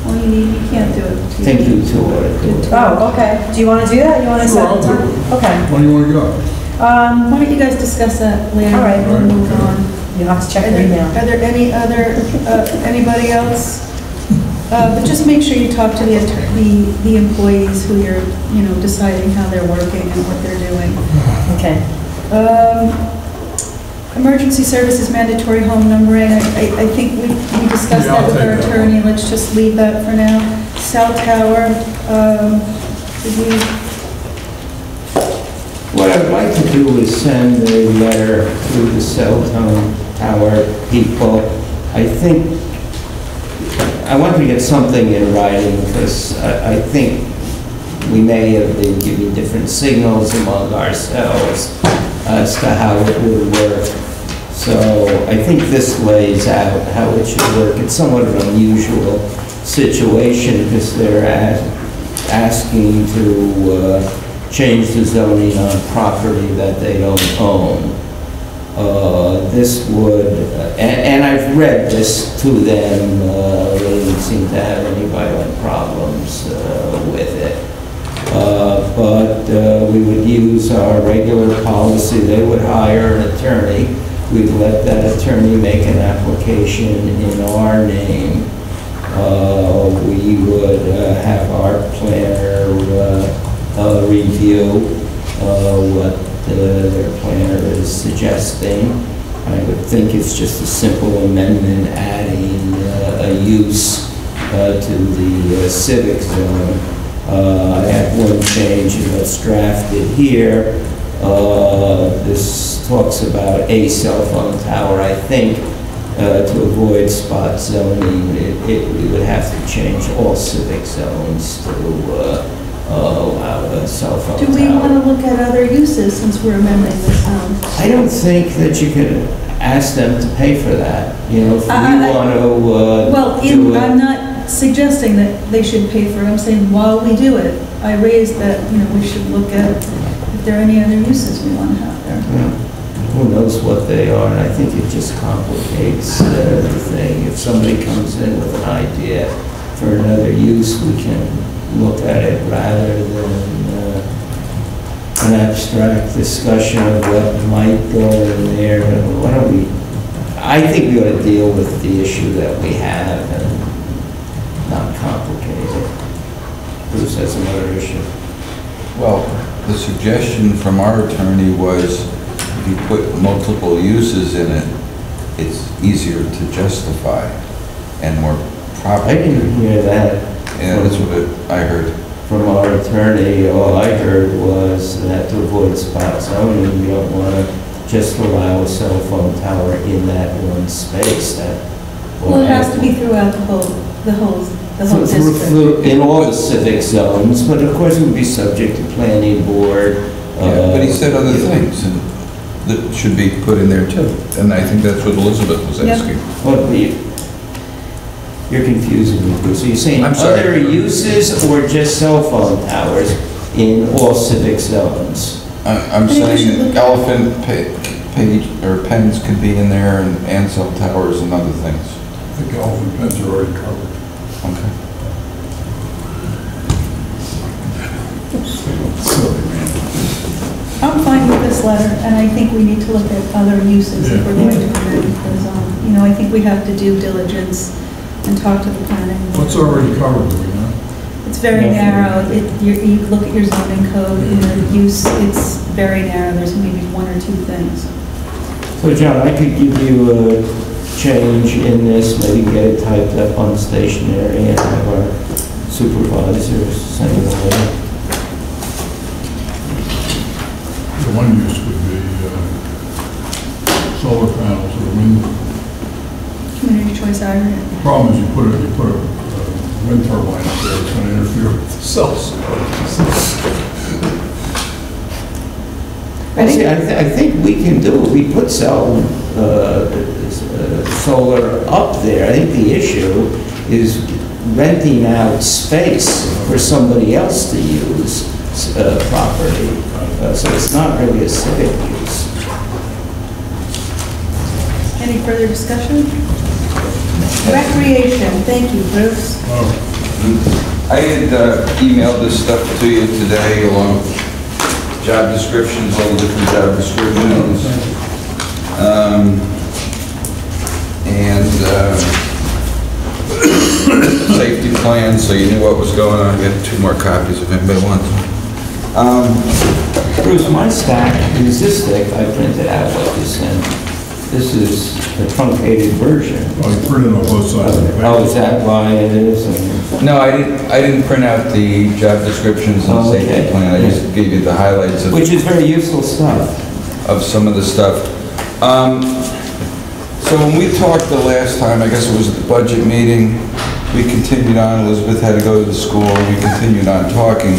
all you can't do it. I think you 2 ought to do it. Oh, okay. Do you want to do that? You want to Sure, set I'll the do time? it. Okay. When do you want to go? Why don't you guys discuss that later? All right. We'll move on. You'll have to check Are your email. there any other, anybody else? But just make sure you talk to the employees who you're, you know, deciding how they're working and what they're doing. Okay. Emergency services mandatory home numbering, I think we discussed Yeah, I'll that with our take that attorney, let's just leave that for now. Cell tower, did we, What I'd like to do is send a letter to the cell tower people. I think, I want to get something in writing, because I think we may have been giving different signals among ourselves as to how it would work. So I think this lays out how it should work. It's somewhat of an unusual situation, because they're asking to change the zoning on property that they don't own. This would, and I've read this to them, they didn't seem to have any violent problems with it. But we would use our regular policy. They would hire an attorney. We'd let that attorney make an application in our name. We would have our planner review what their planner is suggesting. I would think it's just a simple amendment adding a use to the civic zone. I have one change in what's drafted here. This talks about a cell phone tower. I think to avoid spot zoning, we would have to change all civic zones to allow a cell phone tower. do we want to look at other uses since we're amending this zone? I don't think that you could ask them to pay for that. You know, if we want to Well, do I'm it. not suggesting that they should pay for it, I'm saying while we do it, I raised that, you know, we should look at if there are any other uses we want to have there. who knows what they are, and I think it just complicates the thing. If somebody comes in with an idea for another use, we can look at it rather than an abstract discussion of what might go in there. Why don't we, I think we ought to deal with the issue that we have and not complicate it. Bruce has another issue. Well, the suggestion from our attorney was if you put multiple uses in it, it's easier to justify and more proper. I didn't hear that. Yeah, that's what I heard. From our attorney. All I heard was that to avoid spot zoning, you don't want to just allow a cell phone tower in that one space. Well, it has to be throughout the whole district. In all the civic zones, but of course it would be subject to planning board. Yeah, but he said other things that should be put in there too. And I think that's what Elizabeth was asking. Well, you're confusing me, Bruce. So you're saying I'm sorry. other uses or just cell phone towers in all civic zones? I'm saying elephant page or pens could be in there and cell towers and other things. I think elephant pens are already covered. Okay. I'm fine with this letter, and I think we need to look at other uses if we're going to permit, because, you know, I think we have to do diligence and talk to the planning board. What's already covered, do we know? It's very narrow. You look at your zoning code, and the use, it's very narrow. There's maybe one or two things. So John, I could give you a change in this, maybe get it typed up on stationery and have our supervisors send it away. The one use would be solar panels or wind. Community choice aggregate. The problem is you put a wind turbine up there, it's going to interfere with the cells. I think we can do it. We put solar up there. I think the issue is renting out space for somebody else to use property. So it's not really a civic use. Any further discussion? Recreation, thank you, Bruce. I had emailed this stuff to you today along with job descriptions, all the different job descriptions. Safety plan, so you knew what was going on. I got 2 more copies if anybody wants them. Bruce, my stack is this thick. I printed out what you sent. This is the truncated version. Oh, you printed on both sides of the paper. Oh, is that why it is? No, I didn't print out the job descriptions and the safety plan. I just gave you the highlights of, which is very useful stuff. Of some of the stuff. So when we talked the last time, I guess it was at the budget meeting, we continued on. Elizabeth had to go to the school. We continued on talking.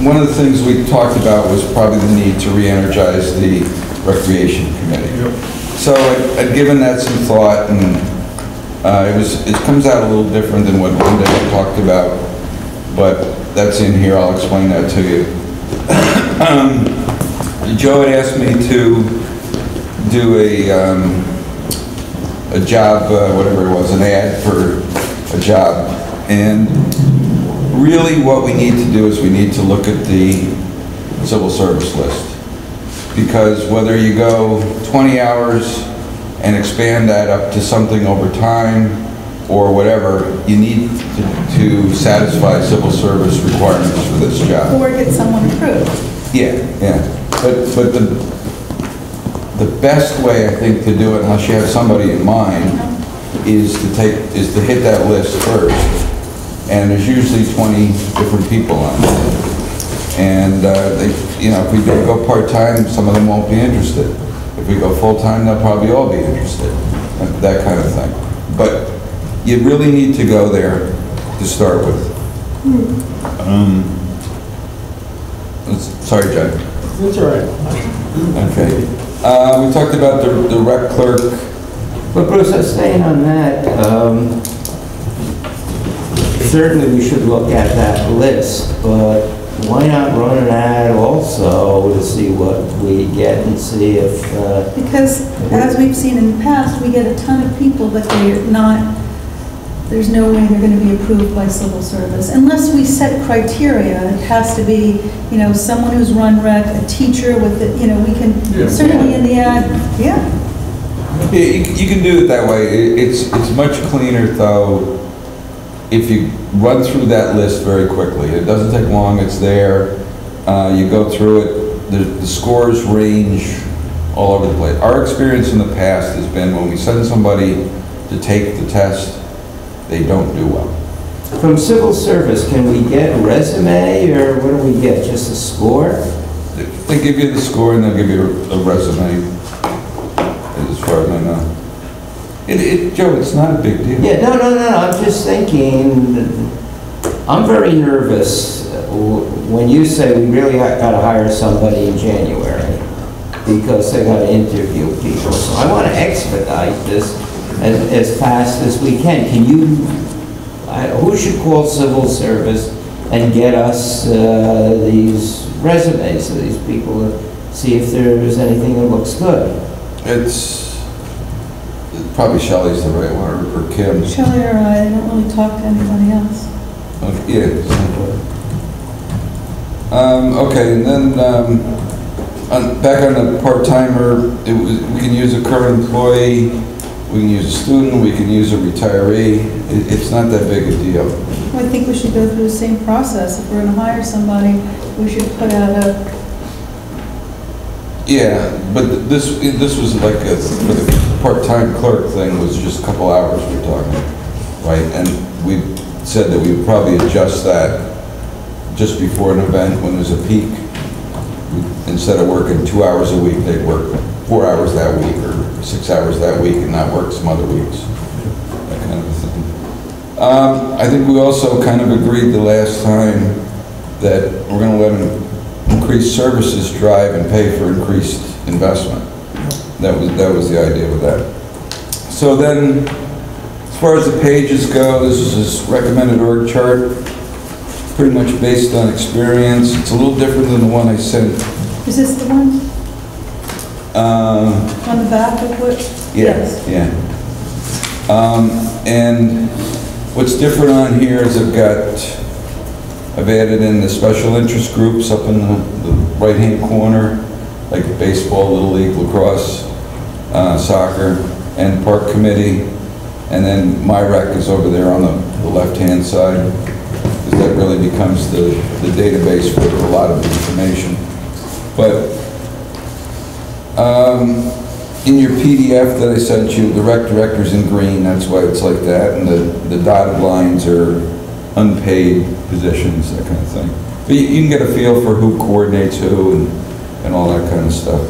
One of the things we talked about was probably the need to re-energize the recreation committee. Yep. So I'd given that some thought, and it comes out a little different than what Linda had talked about, but that's in here. I'll explain that to you. Joe had asked me to do a job, whatever it was, an ad for a job, and really what we need to do is we need to look at the civil service list, because whether you go 20 hours and expand that up to something over time or whatever, you need to satisfy civil service requirements for this job. Or get someone approved. Yeah. But the best way, I think, to do it, unless you have somebody in mind, is to hit that list first. And there's usually 20 different people on it. And if we go part-time, some of them won't be interested. If we go full-time, they'll probably all be interested. That kind of thing. But you really need to go there to start with. Sorry, John. That's all right. Okay. We talked about the rec clerk. But Bruce, staying on that, certainly we should look at that list, but why not run an ad also go to see what we get and see if, Because as we've seen in the past, we get a ton of people, but they're not, there's no way they're going to be approved by civil service. Unless we set criteria, it has to be, you know, someone who's run rec, a teacher with, the, you know, we can, certainly in the ad, yeah. Yeah, you can do it that way. It's much cleaner though if you run through that list very quickly. It doesn't take long, it's there. You go through it, the scores range all over the place. Our experience in the past has been when we send somebody to take the test, they don't do well. from civil service, can we get a resume, or what do we get, just a score? They give you the score and they'll give you a resume, as far as I know. Joe, it's not a big deal. Yeah, no, I'm just thinking, I'm very nervous when you say we really got to hire somebody in January because they got to interview people. So I want to expedite this as fast as we can. Can you, who should call civil service and get us these resumes of these people to see if there's anything that looks good? It's probably Shelley's the right one, or Kim. Shelley or I don't really talk to anybody else. Okay, yeah. Okay, and then back on the part-timer, we can use a current employee, we can use a student, we can use a retiree. It's not that big a deal. Well, I think we should go through the same process. If we're going to hire somebody, we should put out a... Yeah, but this was like for the part-time clerk thing was just a couple hours we're talking, right? And we said that we would probably adjust that just before an event when there's a peak. Instead of working 2 hours a week, they'd work 4 hours that week or 6 hours that week and not work some other weeks, that kind of a thing. I think we also kind of agreed the last time that we're going to let them increased services drive and pay for increased investment. That was the idea with that. So then, as far as the pages go, this is his recommended org chart, pretty much based on experience. It's a little different than the one I sent. Is this the one? On the back of what? Yeah, yes. yeah. And what's different on here is I've added in the special interest groups up in the right-hand corner, like baseball, Little League, lacrosse, soccer, and park committee. And then my rec is over there on the left-hand side, because that really becomes the database for a lot of the information. But in your PDF that I sent you, the rec director's in green, that's why it's like that, and the dotted lines are unpaid positions, that kind of thing. But you can get a feel for who coordinates who and all that kind of stuff.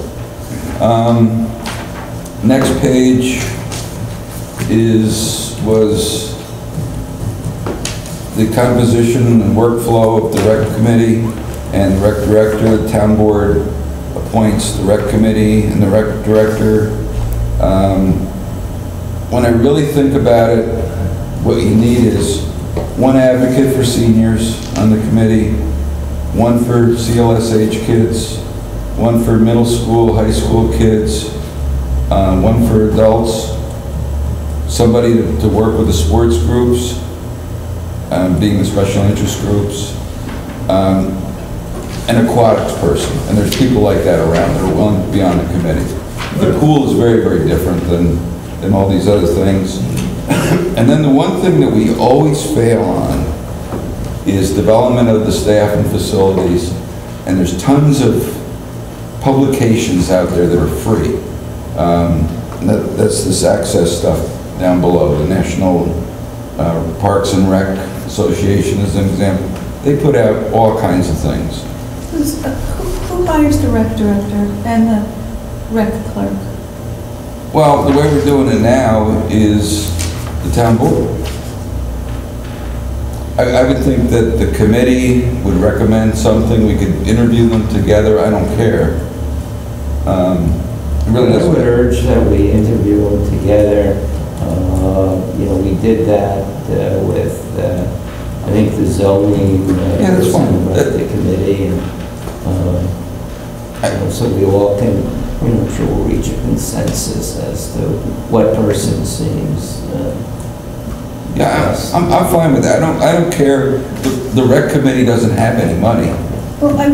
Next page was the composition and workflow of the rec committee and the rec director. The town board appoints the rec committee and the rec director. When I really think about it, what you need is one advocate for seniors on the committee, one for CLSH kids, one for middle school, high school kids, one for adults, somebody to work with the sports groups, being the special interest groups, an aquatics person. And there's people like that around that are willing to be on the committee. The pool is very, very different than all these other things. And then the one thing that we always fail on is development of the staff and facilities. And there's tons of publications out there that are free. That's this access stuff down below. The National Parks and Rec Association is an example. They put out all kinds of things. Who hires the rec director and the rec clerk? Well, the way we're doing it now is the town board. I would think that the committee would recommend something. We could interview them together. I don't care. Really, I would urge that we interview them together. You know, we did that with, I think, the zoning yeah, that's fine. the committee. And, So we all can, I'm sure we'll reach a consensus as to what person seems. Yeah, I'm fine with that. I don't care. The rec committee doesn't have any money. Well, I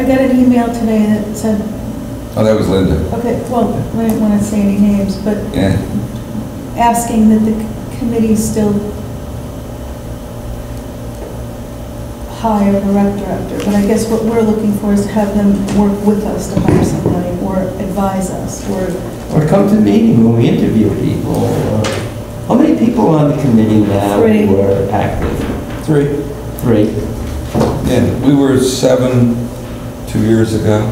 got an email today that said, Oh, that was Linda. okay, well, I didn't want to say any names, but Yeah. asking that the committee still hire the rec director. But I guess what we're looking for is to have them work with us to hire somebody, or advise us, Or come to the meeting when we interview people. How many people on the committee now 3. who are active? 3. 3. Yeah, we were 7 2 years ago.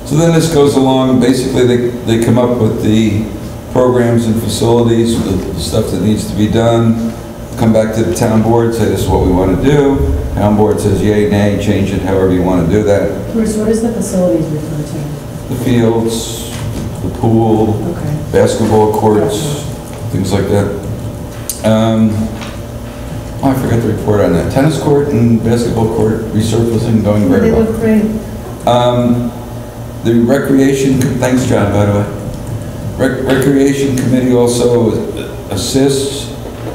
So then this goes along, basically they come up with the programs and facilities, the stuff that needs to be done, come back to the town board, say this is what we want to do. Town board says yay, nay, change it however you want to do that. Bruce, what is the facilities referred to? The fields, the pool, Okay. basketball courts, things like that. I forgot to report on that. Tennis court and basketball court resurfacing going very they well. look great. The recreation, thanks John, by the way. Recreation committee also assists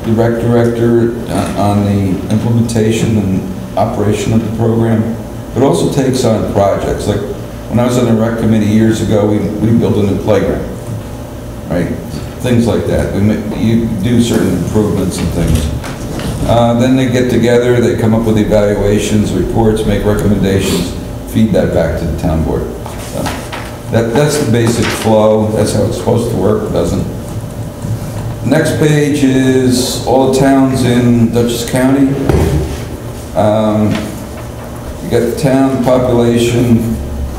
the rec director on the implementation and operation of the program, but also takes on projects. Like when I was on the rec committee years ago, we built a new playground, right? Things like that. You do certain improvements and things. Then they get together, they come up with evaluations, reports, make recommendations, feed that back to the town board. So that's the basic flow. That's how it's supposed to work. It doesn't. Next page is all the towns in Dutchess County. You got the town population,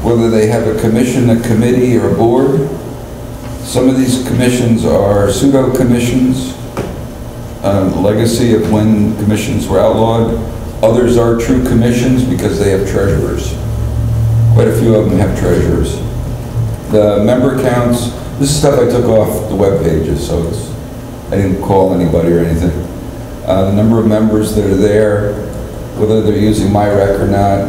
whether they have a commission, a committee, or a board. Some of these commissions are pseudo-commissions, legacy of when commissions were outlawed. Others are true commissions because they have treasurers. Quite a few of them have treasurers. The member counts, this is stuff I took off the web pages, so I didn't call anybody or anything. The number of members that are there, whether they're using MyRec or not,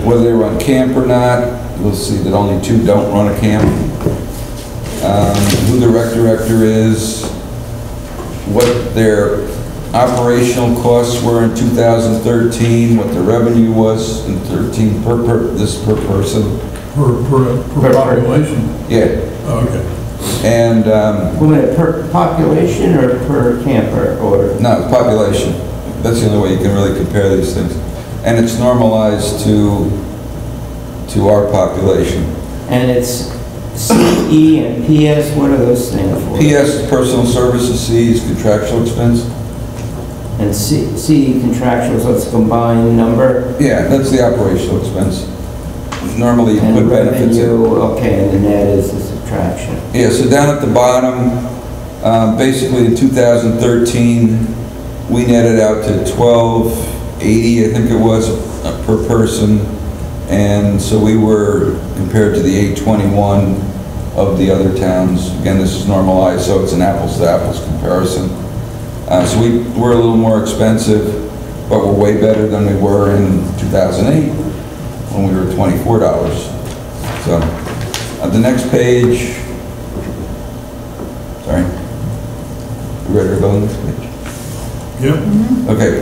whether they run camp or not. You'll see that only 2 don't run a camp. Who the rec director is, what their operational costs were in 2013, what the revenue was in 13 per person. Per population? Yeah. Okay. And Per population or per camper or? no, it's population. That's the only way you can really compare these things. And it's normalized to our population. And it's CE and PS, what are those stand for? PS is personal services, C is contractual expense. And CE contractual, so it's a combined number? Yeah, that's the operational expense. Normally you And put benefits in. revenue, okay, and the net is the subtraction. Yeah, so down at the bottom, basically in 2013, we netted out to $12.80, I think it was, per person. And so we were compared to the $8.21 of the other towns. Again, this is normalized, so it's an apples to apples comparison. So we're a little more expensive, but we're way better than we were in 2008 when we were $24. So the next page, sorry, you ready to go to the next page? Yep. Okay.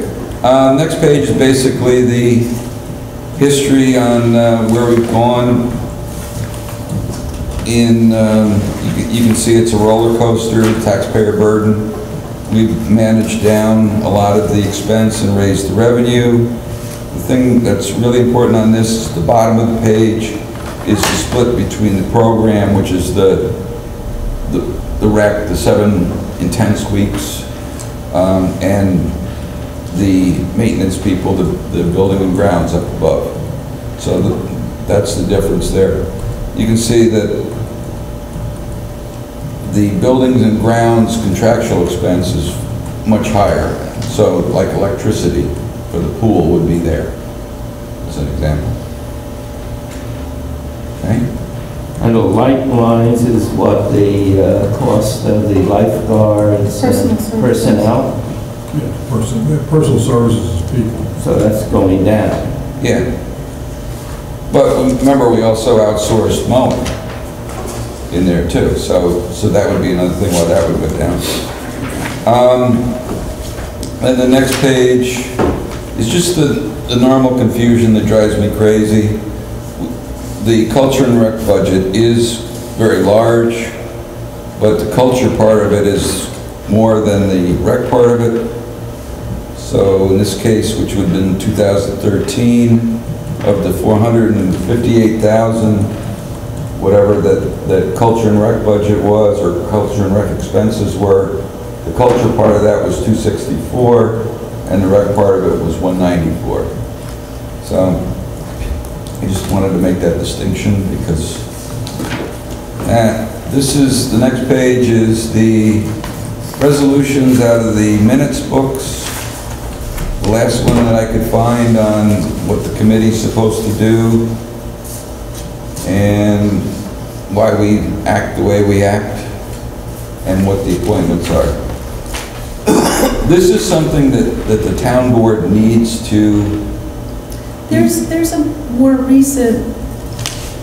Next page is basically the history on where we've gone. You can see it's a roller coaster, taxpayer burden. We've managed down a lot of the expense and raised the revenue. The thing that's really important on this, the bottom of the page, is the split between the program, which is the rec, the 7 intense weeks, and the maintenance people, the building and grounds up above. So that's the difference there. You can see that the buildings and grounds contractual expense is much higher. So like electricity for the pool would be there, as an example. Okay? And the light lines is what the cost of the lifeguards Personal and services. personnel? Personal services is people. So that's going down. Yeah. But remember, we also outsourced mowing in there too, so that would be another thing why that would go down. And the next page is just the normal confusion that drives me crazy. The culture and rec budget is very large, but the culture part of it is more than the rec part of it. So in this case, which would have been 2013, of the 458,000, whatever that culture and rec budget was, or culture and rec expenses were, the culture part of that was 264, and the rec part of it was 194. So I just wanted to make that distinction because this is, the next page is the resolutions out of the minutes books. The last one that I could find on what the committee's supposed to do and why we act the way we act and what the appointments are. This is something that the town board needs to... There's a more recent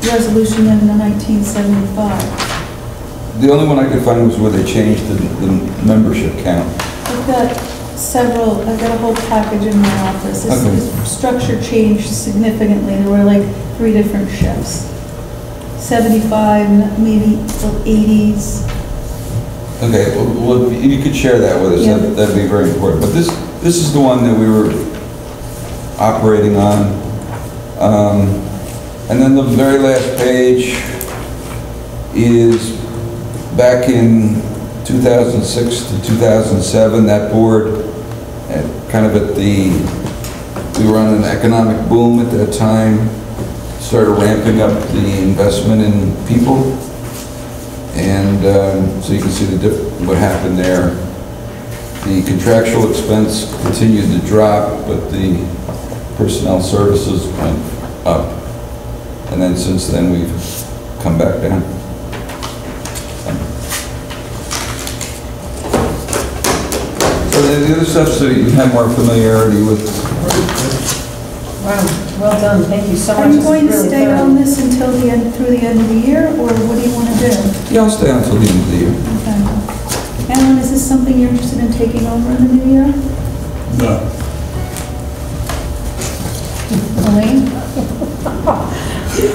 resolution in 1975. The only one I could find was where they changed the membership count. I've got several, I've got a whole package in my office. This structure changed significantly. There were like 3 different shifts. 75, maybe 80s. Okay, well, if you could share that with us, Yeah. that'd be very important. But this is the one that we were operating on. And then the very last page is back in 2006 to 2007, that board, kind of we were on an economic boom at that time, started ramping up the investment in people. And so you can see what happened there. The contractual expense continued to drop, but the personnel services went up. And then since then, we've come back down. So the other stuff, so you have more familiarity with. Wow, well done, thank you so much. Are you This is going to really stay thorough. on this until the end, through the end of the year, or what do you want to do? Yeah, I'll stay until the end of the year. Okay. Alan, is this something you're interested in taking over in the new year? No. Elaine?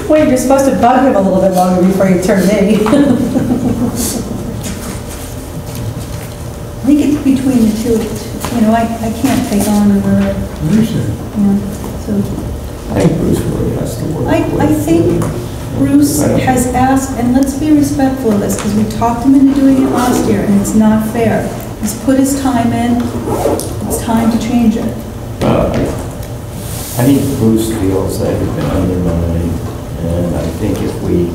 Wait, you're supposed to bug him a little bit longer before you turn me. I think it's between the two. You know, I can't take on another. So I think Bruce really has to work I think Bruce has asked, and let's be respectful of this, because we talked him into doing it last year, and it's not fair. He's put his time in. It's time to change it. I think Bruce feels that he's been undermined, and I think if we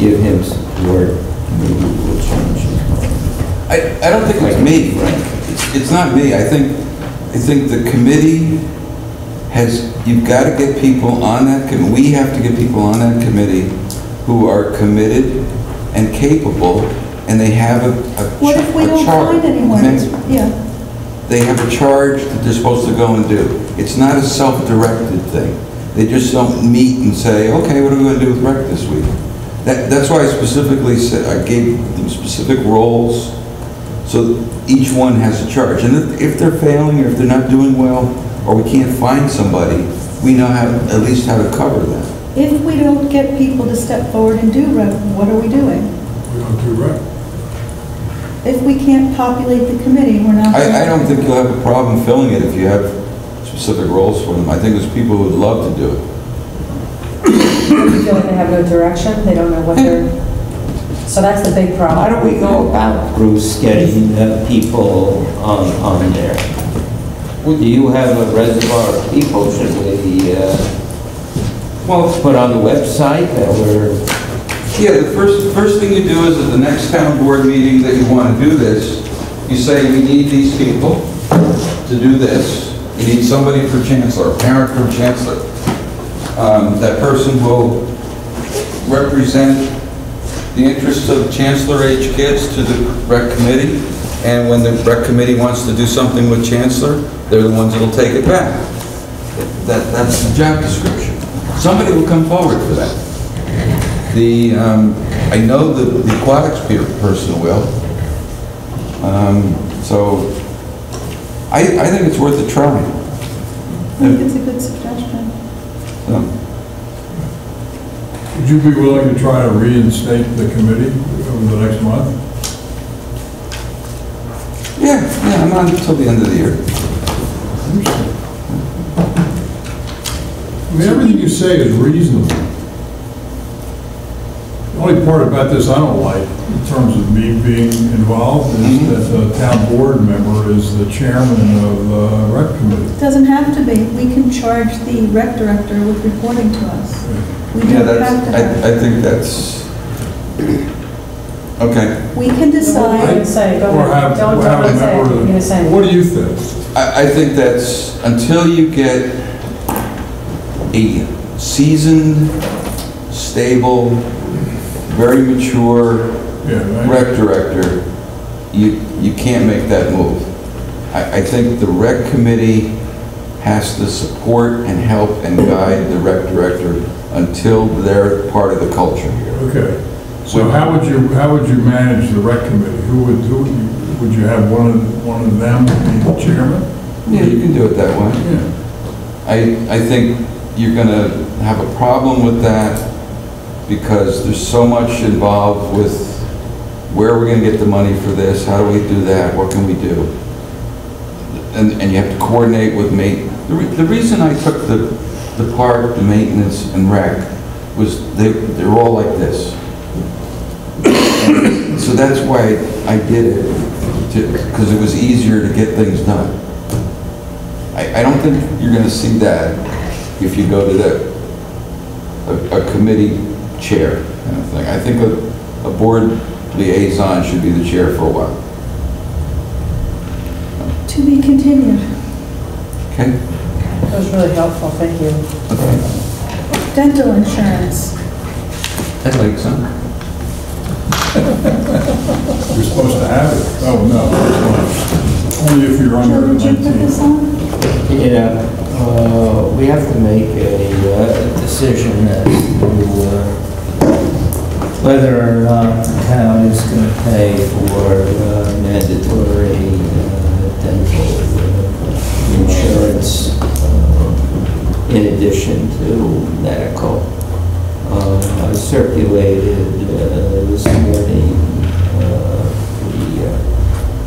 give him support, maybe we'll change his mind. I don't think it's me, Frank. It's not me. I think the committee you've got to get people on that committee. We have to get people on that committee who are committed and capable, and they have a What if we don't charge. find anyone? Yeah. They have a charge that they're supposed to go and do. It's not a self-directed thing. They just don't meet and say, okay, what are we going to do with rec this week? That's why I specifically said, I gave them specific roles, so each one has a charge. And if they're failing, or if they're not doing well, or we can't find somebody, we know at least how to cover them. If we don't get people to step forward and do rec, what are we doing? We don't do rec. If we can't populate the committee, we're not. I don't think you'll have a problem filling it if you have specific roles for them. I think there's people who would love to do it. You feel like they have no direction, they don't know what they're, so that's the big problem. How do we go about, Bruce, getting people on there? Do you have a reservoir of people? Should we put on the website that we're... Yeah, the first thing you do is at the next town board meeting that you want to do this, you say, we need these people to do this. You need somebody for chancellor, a parent for chancellor. That person will represent the interests of chancellor-age kids to the rec committee, and when the rec committee wants to do something with Chancellor, they're the ones that'll take it back. That's the job description. Somebody will come forward for that. I know the aquatics person will. So I think it's worth a try. I think it's a good suggestion. Would you be willing to try to reinstate the committee over the next month? Yeah, I'm on until the end of the year. I mean, everything you say is reasonable. The only part about this I don't like, in terms of me being involved, is that the town board member is the chairman of the rec committee. It doesn't have to be. We can charge the rec director with reporting to us. We don't have to have. I think that's, okay. We can decide. Say, go Or ahead. have Don't a say it. member You're of gonna say the, it. what do you think? I think that's, until you get a seasoned, stable, very mature Yeah, right? rec director, you can't make that move. I think the rec committee has to support and help and guide the rec director until they're part of the culture here. Okay. So how would you manage the rec committee? Would you have one of them be the chairman? Yeah, you can do it that way. Yeah. I think you're going to have a problem with that because there's so much involved with where are we going to get the money for this, how do we do that, what can we do? And you have to coordinate with the reason I took the park, the maintenance, and rec was they're all like this. And so that's why I did it, because it was easier to get things done. I don't think you're going to see that if you go to a committee chair kind of thing. I think a board liaison should be the chair for a while. To be continued. Okay? That was really helpful, thank you. Okay. Dental insurance. I'd like some. You're supposed to have it. Oh, no. Only if you're under Joe, would you put 19. this on? Yeah, we have to make a decision as to whether or not the town is going to pay for mandatory dental insurance in addition to medical. I circulated this morning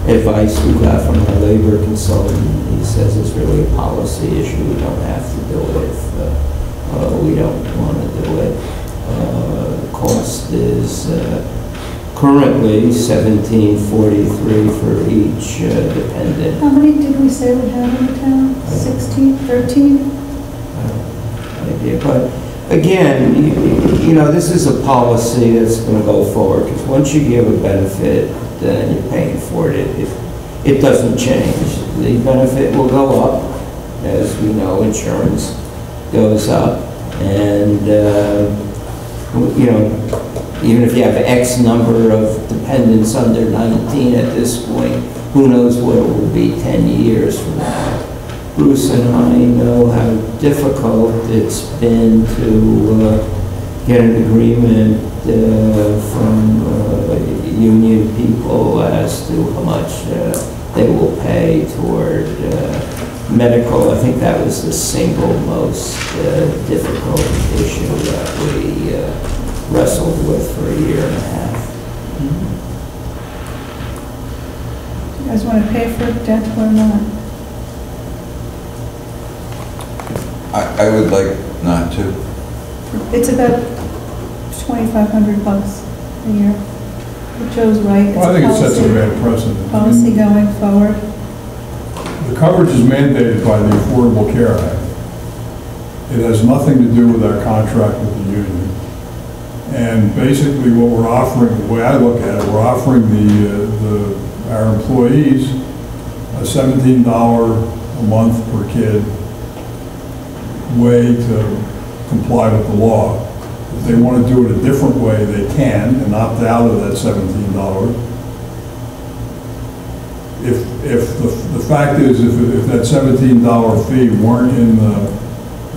the advice we got from our labor consultant. He says it's really a policy issue. We don't have to do it if we don't want to do it. The cost is currently $17.43 for each dependent. How many did we say we had in the town? 16, 13? Idea. But again, you know, this is a policy that's going to go forward, because once you give a benefit, then you're paying for it. It doesn't change. The benefit will go up. As we know, insurance goes up. And, you know, even if you have X number of dependents under 19 at this point, who knows what it will be 10 years from now. Bruce and I know how difficult it's been to get an agreement from union people as to how much they will pay toward medical. I think that was the single most difficult issue that we wrestled with for a year and a half. Do you guys want to pay for dental or not? I would like not to. It's about $2,500 a year. But Joe's right. It's Well, I think it sets a policy- bad precedent. Policy going forward. The coverage is mandated by the Affordable Care Act. It has nothing to do with our contract with the union. And basically what we're offering, the way I look at it, we're offering our employees a $17 a month per kid way to comply with the law. If they want to do it a different way, they can, and opt out of that $17. if the fact is, if that $17 fee weren't in the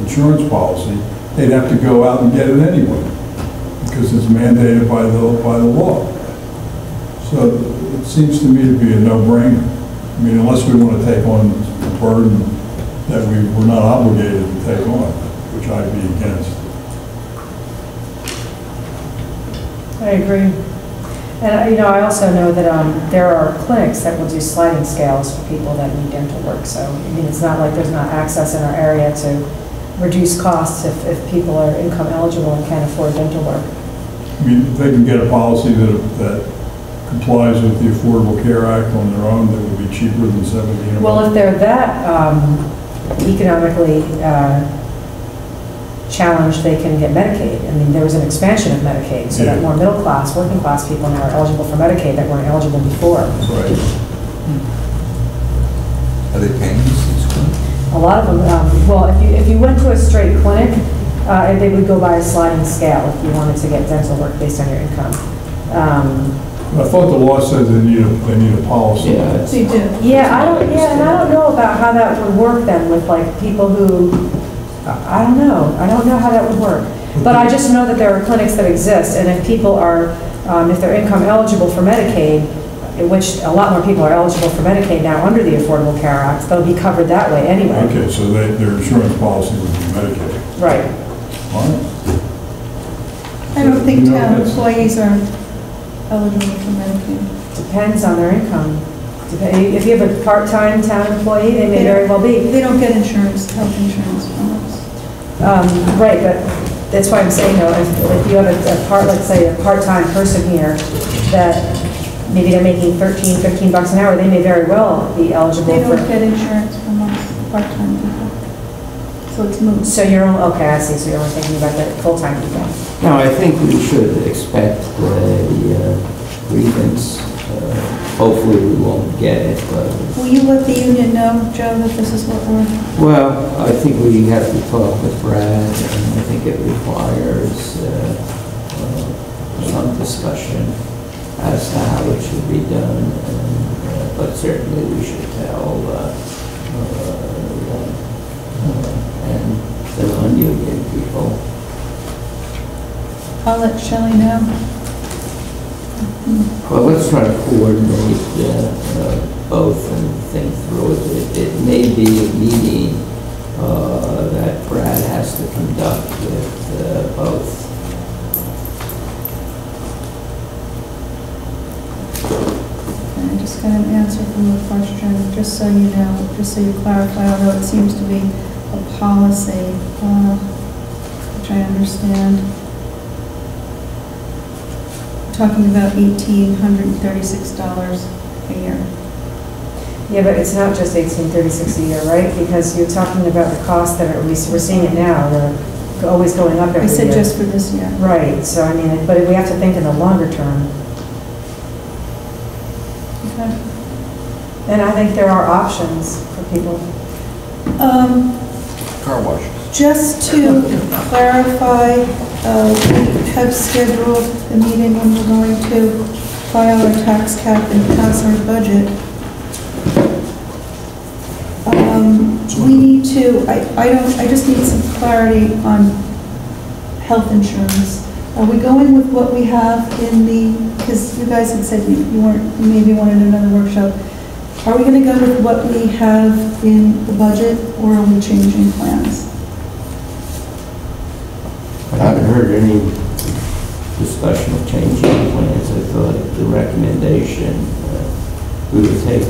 insurance policy, they'd have to go out and get it anyway, because it's mandated by the law. So it seems to me to be a no-brainer. I mean, unless we want to take on the burden that we're not obligated to take on, which I'd be against. I agree. And, I also know that there are clinics that will do sliding scales for people that need dental work. So, it's not like there's not access in our area to reduce costs if people are income eligible and can't afford dental work. I mean, if they can get a policy that complies with the Affordable Care Act on their own, that would be cheaper than $17. Well, if they're that economically challenged, they can get Medicaid. There was an expansion of Medicaid, so that more middle class, working class people now are eligible for Medicaid that weren't eligible before. Right. Are they paying these clinics? A lot of them, well, if you went to a straight clinic, they would go by a sliding scale if you wanted to get dental work based on your income. I thought the law says they need a policy. Yeah. They do. And I don't know about how that would work then with like people who, I don't know how that would work. But I just know that there are clinics that exist, and if people are, if they're income eligible for Medicaid, which a lot more people are eligible for Medicaid now under the Affordable Care Act, they'll be covered that way anyway. Okay, so their insurance policy would be Medicaid. Right. All right. I don't think town employees are eligible for Medicaid. Depends on their income. If you have a part-time town employee, they may very well be. They don't get insurance, health insurance from us. Right, but that's why I'm saying though, if you have let's say a part-time person here that maybe they're making $15 an hour, they may very well be eligible They for. don't get insurance from us, part-time people. So it's moot. So you're, okay, I see, so you're only thinking about the full-time people. No, I think we should expect a grievance. Hopefully we won't get it, but... Will you let the union know, Joe, that this is what we're... Well, I think we have to talk with Brad, and I think it requires some discussion as to how it should be done, but certainly we should tell and the non-union people. I'll let Shelley know. Well, let's try to coordinate both and think through it. It may be a meeting that Brad has to conduct with both. And I just got an answer from the question, just so you know, just so you clarify, although it seems to be a policy, which I understand. Talking about $1,836 a year. Yeah, but it's not just $1,836 a year, right? Because you're talking about the costs that we're seeing it now, they're always going up every year. I said just for this year. Right, so I mean, but we have to think in the longer term. Okay. And I think there are options for people. Car washes. Just to clarify, we have scheduled a meeting when we're going to file our tax cap and pass our budget. We need to, I just need some clarity on health insurance. Are we going with what we have in the, because you guys had said you maybe wanted another workshop. Are we going to go with what we have in the budget, or are we changing plans? I haven't heard any discussion of changing plans. I thought the recommendation, we would take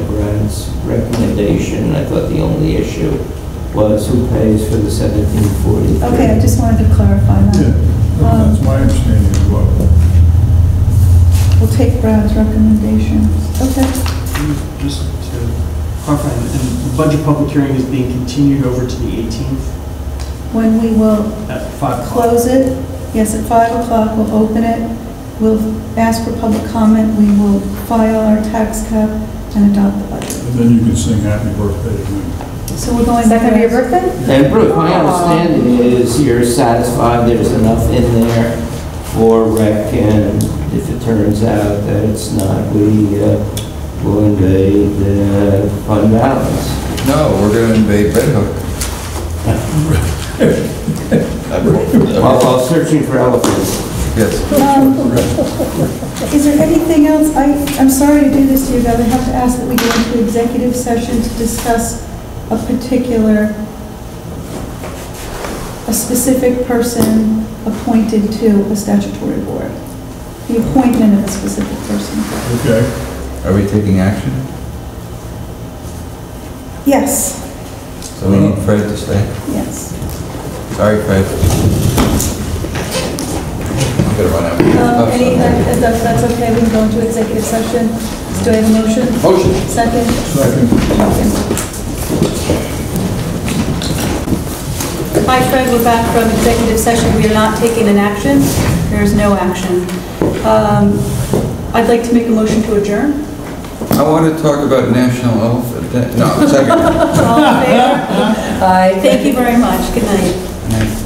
Brad's recommendation. I thought the only issue was who pays for the 1740. Okay, I just wanted to clarify that. Yeah, that's my understanding as well. We'll take Brad's recommendations. Okay. Just to clarify, and the budget public hearing is being continued over to the 18th When we will at 5 o'clock. close it, yes, at 5 o'clock, we'll open it, we'll ask for public comment, we will file our tax cap and adopt the budget. And then you can sing happy birthday to me. So we're going. Is that going to be your birthday? And Brooke, my understanding is you're satisfied there's enough in there for rec, and if it turns out that it's not, we We'll invade fund balance. No, we're going to invade Red Hook. While searching for elephants. Yes. Is there anything else? I'm sorry to do this to you, but I have to ask that we go into executive session to discuss a specific person appointed to a statutory board. The appointment of a specific person. Okay. Are we taking action? Yes, So we need Fred to stay? yes. Sorry, Fred. I'm gonna run out. If that's okay, we can go into executive session. Do I have a motion? Motion. Second? Second. Hi, Fred, we're back from executive session. We are not taking an action. There is no action. I'd like to make a motion to adjourn. I want to talk about National Elephant Day. No, second. All in favor? Aye. Thank you very much. Good night.